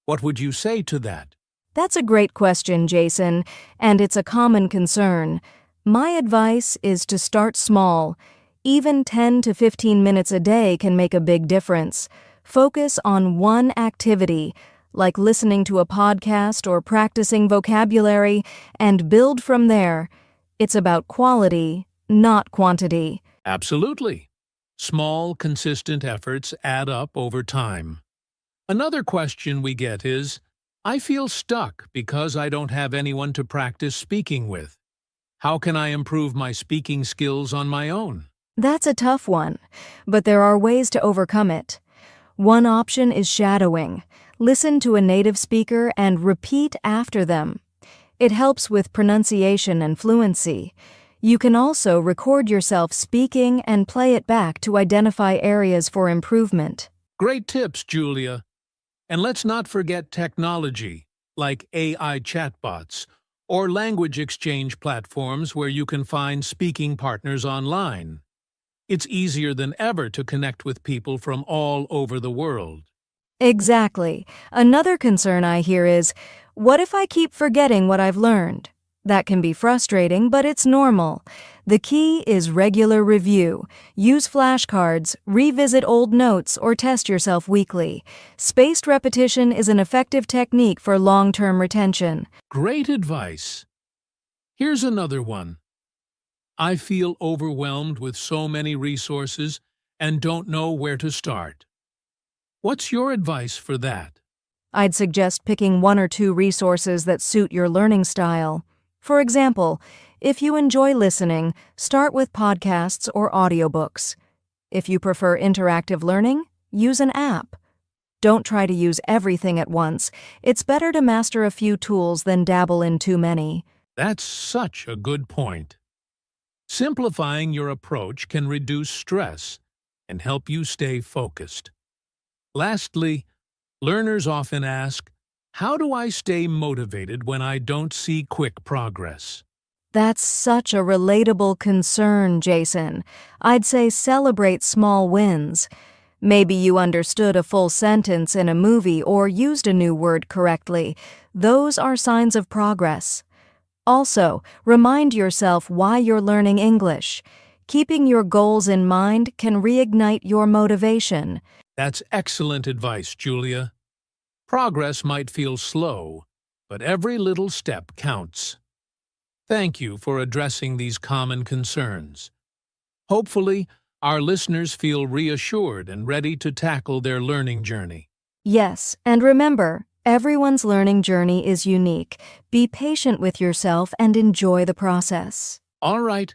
What would you say to that? That's a great question, Jason, and it's a common concern. My advice is to start small. Even 10 to 15 minutes a day can make a big difference. Focus on one activity, like listening to a podcast or practicing vocabulary, and build from there. It's about quality, not quantity. Absolutely. Small, consistent efforts add up over time. Another question we get is, I feel stuck because I don't have anyone to practice speaking with. How can I improve my speaking skills on my own? That's a tough one, but there are ways to overcome it. One option is shadowing. Listen to a native speaker and repeat after them. It helps with pronunciation and fluency. You can also record yourself speaking and play it back to identify areas for improvement. Great tips, Julia. And let's not forget technology, like AI chatbots or language exchange platforms where you can find speaking partners online. It's easier than ever to connect with people from all over the world. Exactly. Another concern I hear is, what if I keep forgetting what I've learned? That can be frustrating, but it's normal. The key is regular review. Use flashcards, revisit old notes, or test yourself weekly. Spaced repetition is an effective technique for long-term retention. Great advice. Here's another one. I feel overwhelmed with so many resources and don't know where to start. What's your advice for that? I'd suggest picking one or two resources that suit your learning style. For example, if you enjoy listening, start with podcasts or audiobooks. If you prefer interactive learning, use an app. Don't try to use everything at once. It's better to master a few tools than dabble in too many. That's such a good point. Simplifying your approach can reduce stress and help you stay focused. Lastly, learners often ask, how do I stay motivated when I don't see quick progress? That's such a relatable concern, Jason. I'd say celebrate small wins. Maybe you understood a full sentence in a movie or used a new word correctly. Those are signs of progress. Also, remind yourself why you're learning English. Keeping your goals in mind can reignite your motivation. That's excellent advice, Julia. Progress might feel slow, but every little step counts. Thank you for addressing these common concerns. Hopefully, our listeners feel reassured and ready to tackle their learning journey. Yes, and remember, everyone's learning journey is unique. Be patient with yourself and enjoy the process. All right,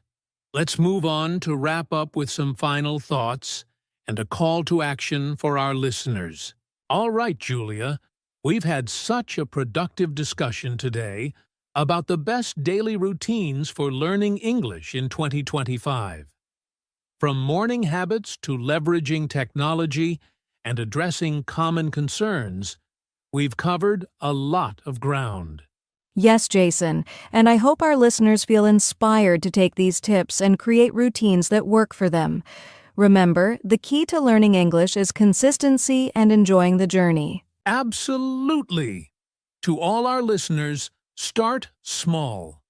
let's move on to wrap up with some final thoughts and a call to action for our listeners. All right, Julia, we've had such a productive discussion today about the best daily routines for learning English in 2025. From morning habits to leveraging technology and addressing common concerns, we've covered a lot of ground. Yes, Jason, and I hope our listeners feel inspired to take these tips and create routines that work for them. Remember, the key to learning English is consistency and enjoying the journey. Absolutely! To all our listeners, start small.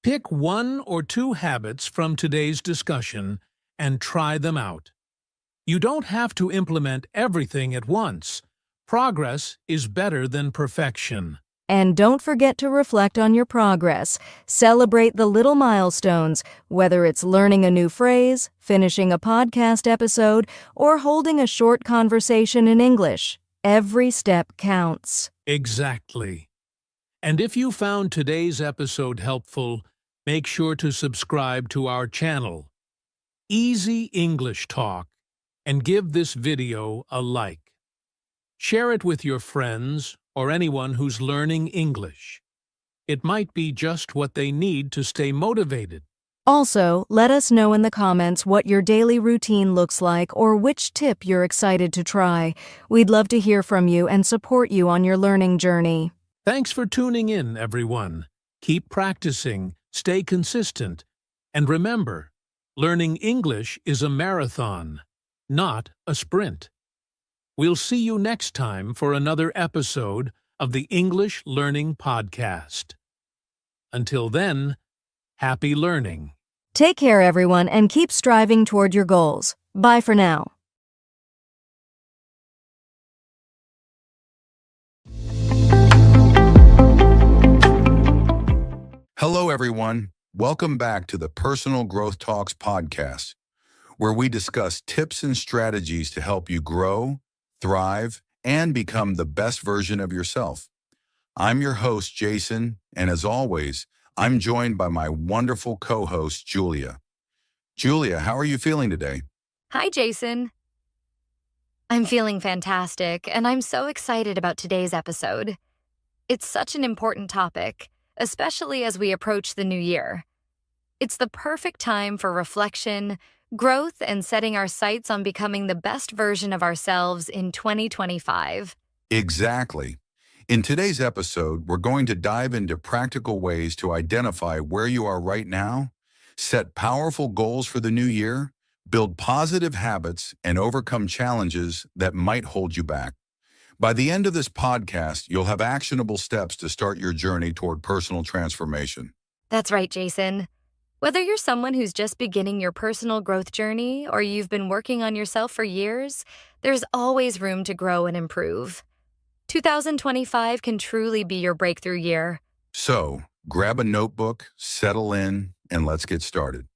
Pick one or two habits from today's discussion and try them out. You don't have to implement everything at once. Progress is better than perfection. And don't forget to reflect on your progress. Celebrate the little milestones, whether it's learning a new phrase, finishing a podcast episode, or holding a short conversation in English. Every step counts. Exactly. And if you found today's episode helpful, make sure to subscribe to our channel, Easy English Talk, and give this video a like. Share it with your friends or anyone who's learning English. It might be just what they need to stay motivated. Also, let us know in the comments what your daily routine looks like or which tip you're excited to try. We'd love to hear from you and support you on your learning journey. Thanks for tuning in, everyone. Keep practicing, stay consistent, and remember, learning English is a marathon, not a sprint. We'll see you next time for another episode of the English Learning Podcast. Until then, happy learning. Take care, everyone, and keep striving toward your goals. Bye for now. Hello, everyone. Welcome back to the Personal Growth Talks podcast, where we discuss tips and strategies to help you grow, thrive, and become the best version of yourself. I'm your host, Jason, and as always, I'm joined by my wonderful co-host, Julia. Julia, how are you feeling today? Hi, Jason. I'm feeling fantastic, and I'm so excited about today's episode. It's such an important topic, especially as we approach the new year. It's the perfect time for reflection, growth, and setting our sights on becoming the best version of ourselves in 2025. Exactly. In today's episode, we're going to dive into practical ways to identify where you are right now, set powerful goals for the new year, build positive habits, and overcome challenges that might hold you back. By the end of this podcast, you'll have actionable steps to start your journey toward personal transformation. That's right, Jason. Whether you're someone who's just beginning your personal growth journey or you've been working on yourself for years, there's always room to grow and improve. 2025 can truly be your breakthrough year. So, grab a notebook, settle in, and let's get started.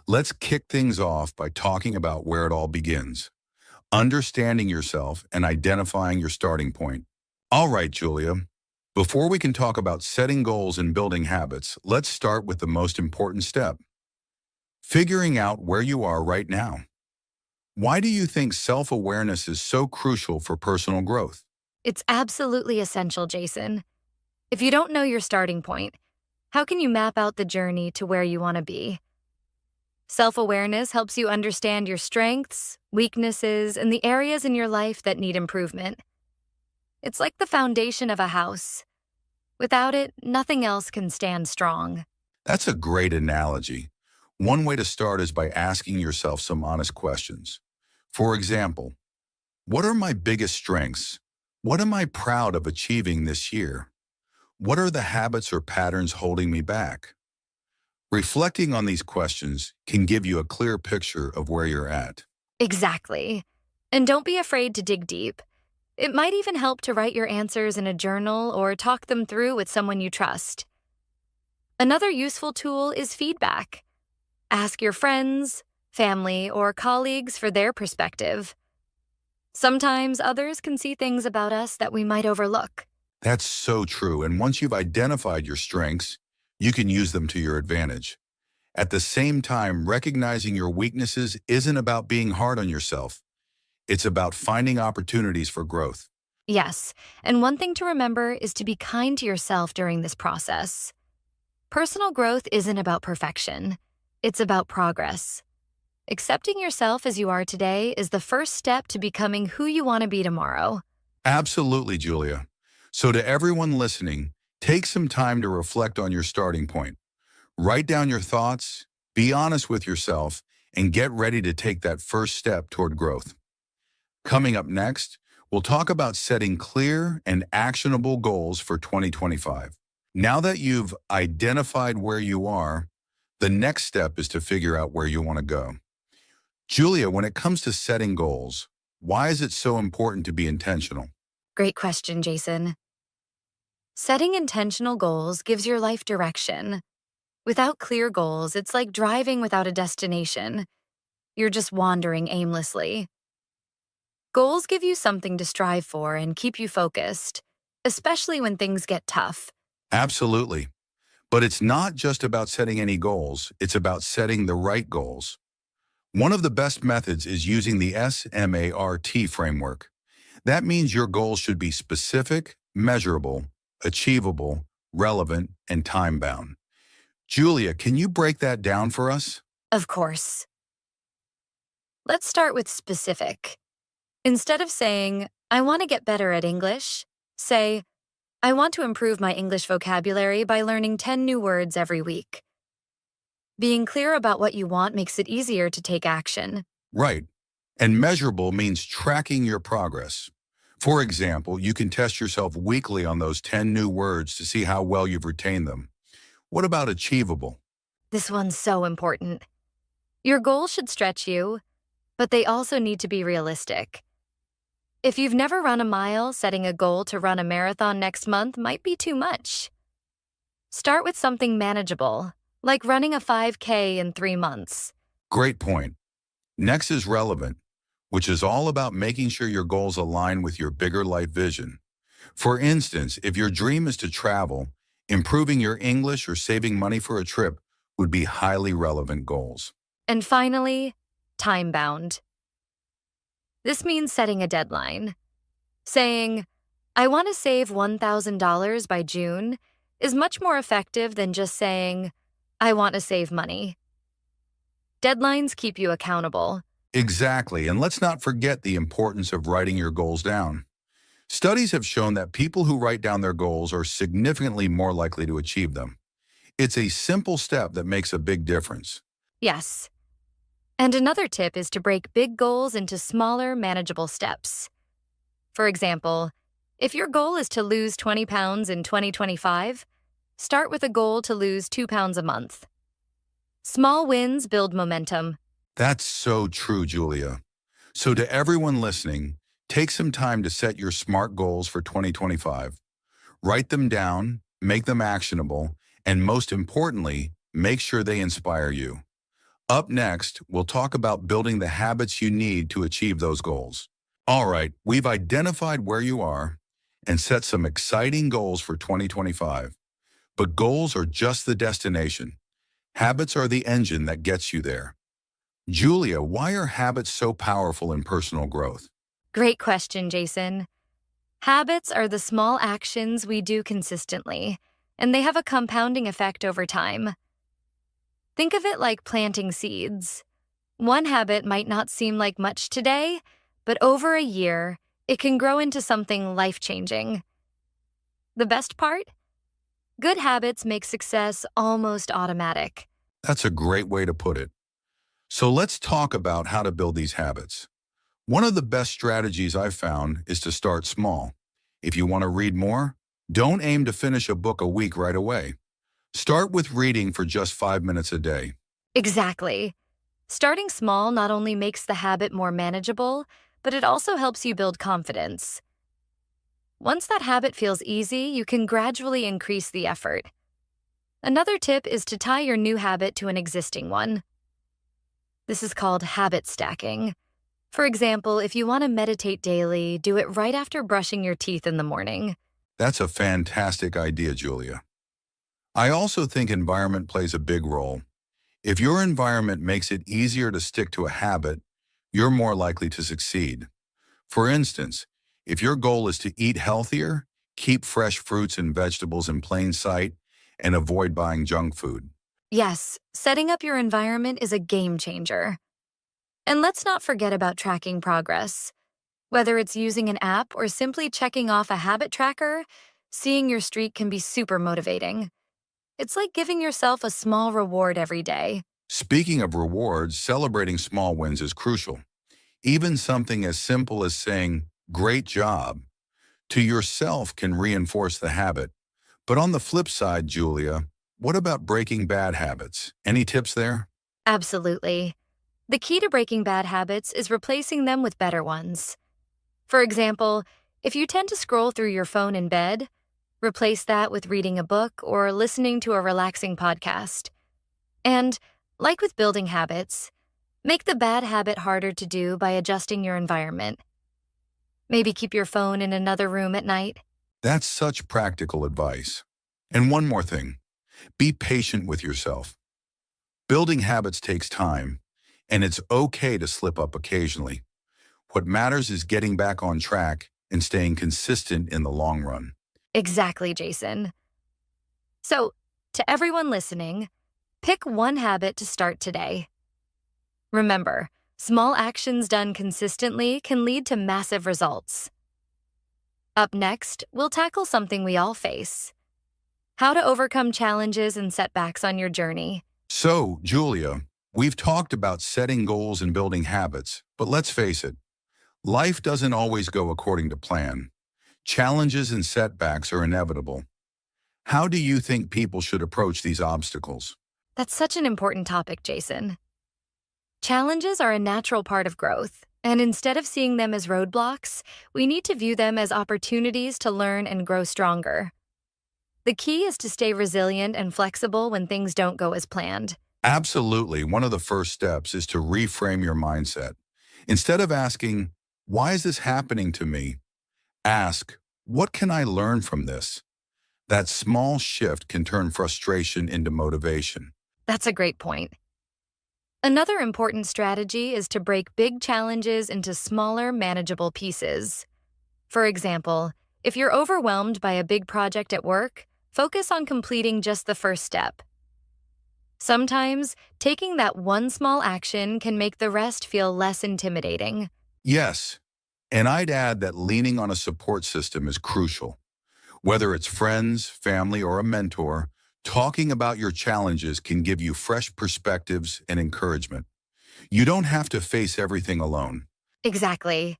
Let's kick things off by talking about where it all begins. Understanding yourself and identifying your starting point. All right, Julia. Before we can talk about setting goals and building habits, let's start with the most important step. Figuring out where you are right now. Why do you think self-awareness is so crucial for personal growth? It's absolutely essential, Jason. If you don't know your starting point, how can you map out the journey to where you want to be? Self-awareness helps you understand your strengths, weaknesses, and the areas in your life that need improvement. It's like the foundation of a house. Without it, nothing else can stand strong. That's a great analogy. One way to start is by asking yourself some honest questions. For example, what are my biggest strengths? What am I proud of achieving this year? What are the habits or patterns holding me back? Reflecting on these questions can give you a clear picture of where you're at. Exactly. And don't be afraid to dig deep. It might even help to write your answers in a journal or talk them through with someone you trust. Another useful tool is feedback. Ask your friends, family, or colleagues for their perspective. Sometimes others can see things about us that we might overlook. That's so true, and once you've identified your strengths, you can use them to your advantage. At the same time, recognizing your weaknesses isn't about being hard on yourself. It's about finding opportunities for growth. Yes, and one thing to remember is to be kind to yourself during this process. Personal growth isn't about perfection. It's about progress. Accepting yourself as you are today is the first step to becoming who you want to be tomorrow. Absolutely, Julia. So to everyone listening, take some time to reflect on your starting point. Write down your thoughts, be honest with yourself, and get ready to take that first step toward growth. Coming up next, we'll talk about setting clear and actionable goals for 2025. Now that you've identified where you are, the next step is to figure out where you want to go. Julia, when it comes to setting goals, why is it so important to be intentional? Great question, Jason. Setting intentional goals gives your life direction. Without clear goals, it's like driving without a destination. You're just wandering aimlessly. Goals give you something to strive for and keep you focused, especially when things get tough. Absolutely. But it's not just about setting any goals, it's about setting the right goals. One of the best methods is using the SMART framework. That means your goals should be specific, measurable, achievable, relevant, and time-bound. Julia, can you break that down for us? Of course. Let's start with specific. Instead of saying, I want to get better at English, say, I want to improve my English vocabulary by learning 10 new words every week. Being clear about what you want makes it easier to take action. Right. And measurable means tracking your progress. For example, you can test yourself weekly on those 10 new words to see how well you've retained them. What about achievable? This one's so important. Your goals should stretch you, but they also need to be realistic. If you've never run a mile, setting a goal to run a marathon next month might be too much. Start with something manageable, like running a 5K in 3 months. Great point. Next is relevant, which is all about making sure your goals align with your bigger life vision. For instance, if your dream is to travel, improving your English or saving money for a trip would be highly relevant goals. And finally, time-bound. This means setting a deadline. Saying, I want to save $1,000 by June is much more effective than just saying, I want to save money. Deadlines keep you accountable. Exactly, and let's not forget the importance of writing your goals down. Studies have shown that people who write down their goals are significantly more likely to achieve them. It's a simple step that makes a big difference. Yes. And another tip is to break big goals into smaller, manageable steps. For example, if your goal is to lose 20 pounds in 2025, start with a goal to lose 2 pounds a month. Small wins build momentum. That's so true, Julia. So to everyone listening, take some time to set your SMART goals for 2025. Write them down, make them actionable, and most importantly, make sure they inspire you. Up next, we'll talk about building the habits you need to achieve those goals. All right, we've identified where you are and set some exciting goals for 2025. But goals are just the destination. Habits are the engine that gets you there. Julia, why are habits so powerful in personal growth? Great question, Jason. Habits are the small actions we do consistently, and they have a compounding effect over time. Think of it like planting seeds. One habit might not seem like much today, but over a year, it can grow into something life-changing. The best part? Good habits make success almost automatic. That's a great way to put it. So let's talk about how to build these habits. One of the best strategies I've found is to start small. If you want to read more, don't aim to finish a book a week right away. Start with reading for just 5 minutes a day. Exactly. Starting small not only makes the habit more manageable, but it also helps you build confidence. Once that habit feels easy, you can gradually increase the effort. Another tip is to tie your new habit to an existing one. This is called habit stacking. For example, if you want to meditate daily, do it right after brushing your teeth in the morning. That's a fantastic idea, Julia. I also think environment plays a big role. If your environment makes it easier to stick to a habit, you're more likely to succeed. For instance, if your goal is to eat healthier, keep fresh fruits and vegetables in plain sight, and avoid buying junk food. Yes, setting up your environment is a game changer. And let's not forget about tracking progress. Whether it's using an app or simply checking off a habit tracker, seeing your streak can be super motivating. It's like giving yourself a small reward every day. Speaking of rewards, celebrating small wins is crucial. Even something as simple as saying, "Great job," to yourself can reinforce the habit. But on the flip side, Julia, what about breaking bad habits? Any tips there? Absolutely. The key to breaking bad habits is replacing them with better ones. For example, if you tend to scroll through your phone in bed, replace that with reading a book or listening to a relaxing podcast. And, like with building habits, make the bad habit harder to do by adjusting your environment. Maybe keep your phone in another room at night. That's such practical advice. And one more thing, be patient with yourself. Building habits takes time, and it's okay to slip up occasionally. What matters is getting back on track and staying consistent in the long run. Exactly, Jason. So, to everyone listening, Pick one habit to start today. Remember, small actions done consistently can lead to massive results. Up next, we'll tackle something we all face: how to overcome challenges and setbacks on your journey. So, Julia, we've talked about setting goals and building habits, but let's face it, life doesn't always go according to plan. Challenges and setbacks are inevitable. How do you think people should approach these obstacles? That's such an important topic, Jason. Challenges are a natural part of growth, and instead of seeing them as roadblocks, we need to view them as opportunities to learn and grow stronger. The key is to stay resilient and flexible when things don't go as planned. Absolutely. One of the first steps is to reframe your mindset. Instead of asking, why is this happening to me? Ask, what can I learn from this? That small shift can turn frustration into motivation. That's a great point. Another important strategy is to break big challenges into smaller, manageable pieces. For example, if you're overwhelmed by a big project at work, focus on completing just the first step. Sometimes, taking that one small action can make the rest feel less intimidating. Yes, and I'd add that leaning on a support system is crucial. Whether it's friends, family, or a mentor, talking about your challenges can give you fresh perspectives and encouragement. You don't have to face everything alone. Exactly.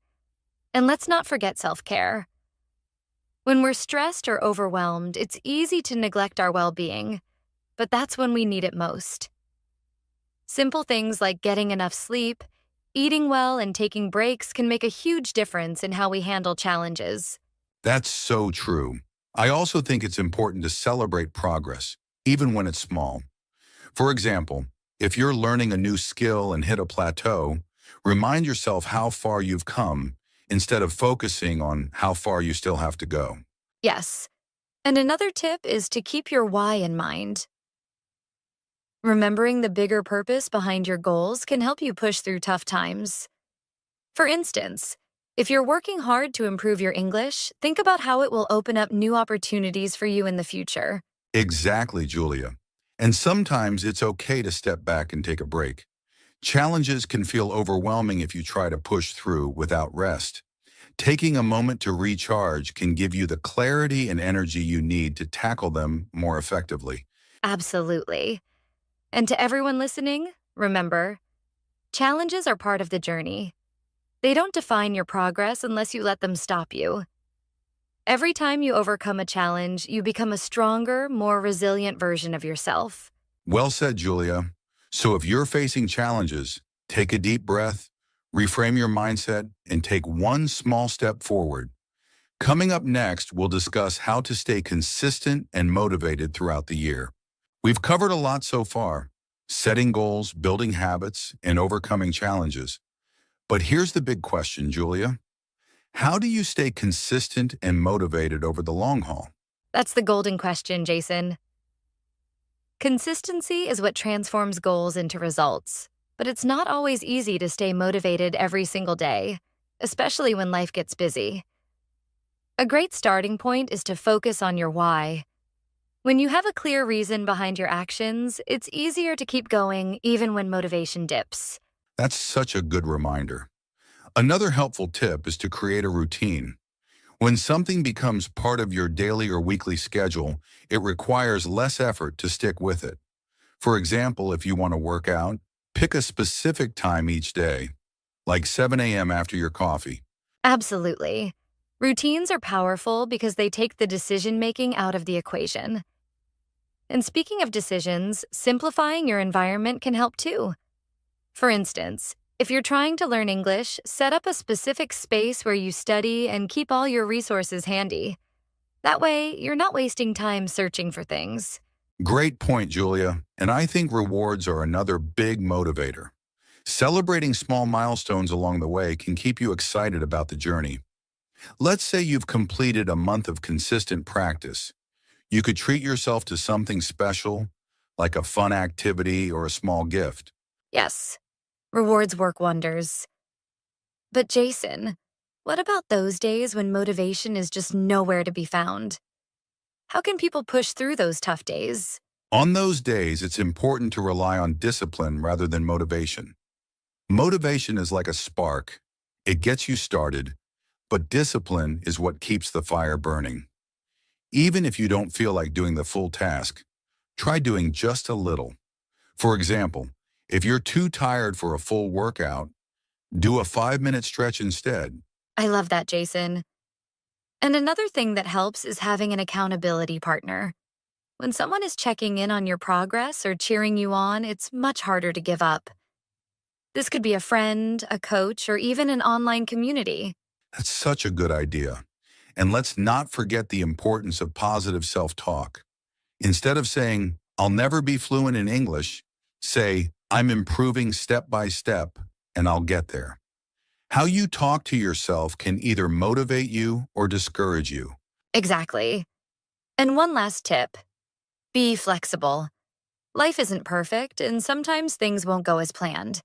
And let's not forget self-care. When we're stressed or overwhelmed, it's easy to neglect our well-being, but that's when we need it most. Simple things like getting enough sleep, eating well, and taking breaks can make a huge difference in how we handle challenges. That's so true. I also think it's important to celebrate progress, even when it's small. For example, if you're learning a new skill and hit a plateau, remind yourself how far you've come instead of focusing on how far you still have to go. Yes. And another tip is to keep your why in mind. Remembering the bigger purpose behind your goals can help you push through tough times. For instance, if you're working hard to improve your English, think about how it will open up new opportunities for you in the future. Exactly, Julia. And sometimes it's okay to step back and take a break. Challenges can feel overwhelming if you try to push through without rest. Taking a moment to recharge can give you the clarity and energy you need to tackle them more effectively. Absolutely. And to everyone listening, remember, challenges are part of the journey. They don't define your progress unless you let them stop you. Every time you overcome a challenge, you become a stronger, more resilient version of yourself. Well said, Julia. So if you're facing challenges, take a deep breath, reframe your mindset, and take one small step forward. Coming up next, we'll discuss how to stay consistent and motivated throughout the year. We've covered a lot so far: setting goals, building habits, and overcoming challenges. But here's the big question, Julia. How do you stay consistent and motivated over the long haul? That's the golden question, Jason. Consistency is what transforms goals into results, but it's not always easy to stay motivated every single day, especially when life gets busy. A great starting point is to focus on your why. When you have a clear reason behind your actions, it's easier to keep going even when motivation dips. That's such a good reminder. Another helpful tip is to create a routine. When something becomes part of your daily or weekly schedule, it requires less effort to stick with it. For example, if you want to work out, pick a specific time each day, like 7 a.m. after your coffee. Absolutely. Routines are powerful because they take the decision-making out of the equation. And speaking of decisions, simplifying your environment can help too. For instance, if you're trying to learn English, set up a specific space where you study and keep all your resources handy. That way, you're not wasting time searching for things. Great point, Julia. And I think rewards are another big motivator. Celebrating small milestones along the way can keep you excited about the journey. Let's say you've completed a month of consistent practice. You could treat yourself to something special, like a fun activity or a small gift. Yes, rewards work wonders. But Jason, what about those days when motivation is just nowhere to be found? How can people push through those tough days? On those days, it's important to rely on discipline rather than motivation. Motivation is like a spark. It gets you started, but discipline is what keeps the fire burning. Even if you don't feel like doing the full task, try doing just a little. For example, if you're too tired for a full workout, do a 5-minute stretch instead. I love that, Jason. And another thing that helps is having an accountability partner. When someone is checking in on your progress or cheering you on, it's much harder to give up. This could be a friend, a coach, or even an online community. That's such a good idea. And let's not forget the importance of positive self-talk. Instead of saying, "I'll never be fluent in English," say, "I'm improving step by step, and I'll get there." How you talk to yourself can either motivate you or discourage you. Exactly. And one last tip. Be flexible. Life isn't perfect, and sometimes things won't go as planned.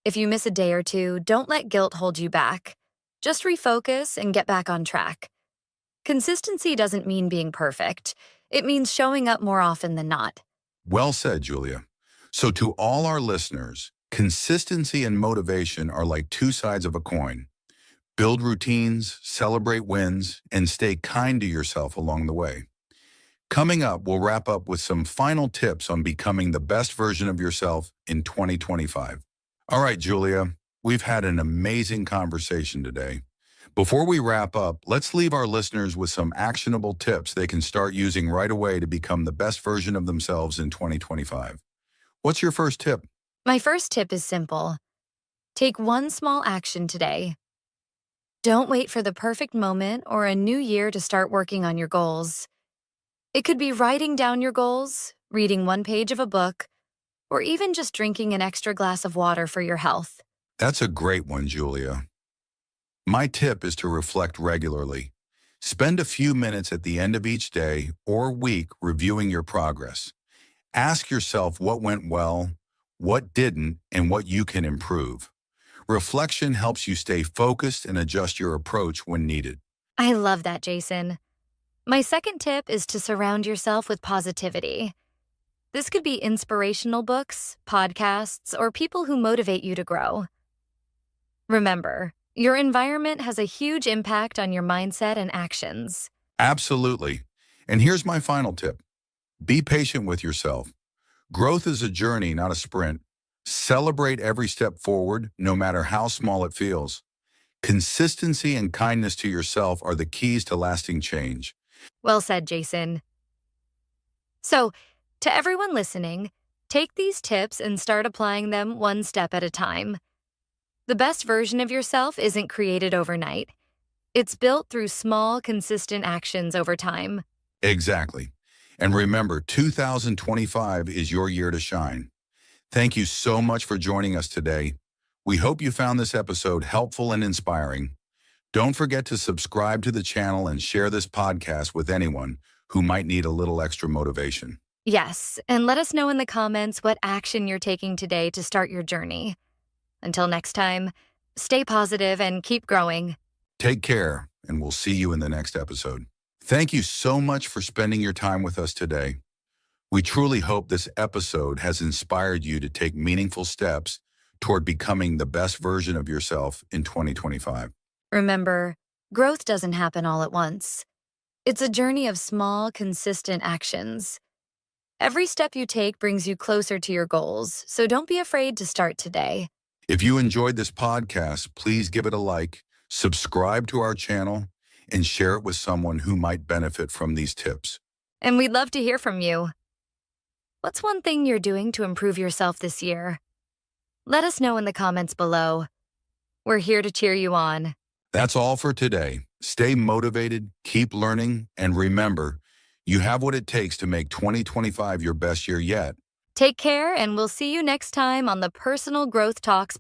If you miss a day or two, don't let guilt hold you back. Just refocus and get back on track. Consistency doesn't mean being perfect. It means showing up more often than not. Well said, Julia. So to all our listeners, consistency and motivation are like two sides of a coin. Build routines, celebrate wins, and stay kind to yourself along the way. Coming up, we'll wrap up with some final tips on becoming the best version of yourself in 2025. All right, Julia, we've had an amazing conversation today. Before we wrap up, let's leave our listeners with some actionable tips they can start using right away to become the best version of themselves in 2025. What's your first tip? My first tip is simple. Take one small action today. Don't wait for the perfect moment or a new year to start working on your goals. It could be writing down your goals, reading one page of a book, or even just drinking an extra glass of water for your health. That's a great one, Julia. My tip is to reflect regularly. Spend a few minutes at the end of each day or week reviewing your progress. Ask yourself what went well, what didn't, and what you can improve. Reflection helps you stay focused and adjust your approach when needed. I love that, Jason. My second tip is to surround yourself with positivity. This could be inspirational books, podcasts, or people who motivate you to grow. Remember, your environment has a huge impact on your mindset and actions. Absolutely. And here's my final tip. Be patient with yourself. Growth is a journey, not a sprint. Celebrate every step forward, no matter how small it feels. Consistency and kindness to yourself are the keys to lasting change. Well said, Jason. So, to everyone listening, take these tips and start applying them one step at a time. The best version of yourself isn't created overnight. It's built through small, consistent actions over time. Exactly. And remember, 2025 is your year to shine. Thank you so much for joining us today. We hope you found this episode helpful and inspiring. Don't forget to subscribe to the channel and share this podcast with anyone who might need a little extra motivation. Yes, and let us know in the comments what action you're taking today to start your journey. Until next time, stay positive and keep growing. Take care, and we'll see you in the next episode. Thank you so much for spending your time with us today. We truly hope this episode has inspired you to take meaningful steps toward becoming the best version of yourself in 2025. Remember, growth doesn't happen all at once. It's a journey of small, consistent actions. Every step you take brings you closer to your goals, so don't be afraid to start today. If you enjoyed this podcast, please give it a like, subscribe to our channel, and share it with someone who might benefit from these tips. And we'd love to hear from you. What's one thing you're doing to improve yourself this year? Let us know in the comments below. We're here to cheer you on. That's all for today. Stay motivated, keep learning, and remember, you have what it takes to make 2025 your best year yet. Take care, and we'll see you next time on the Personal Growth Talks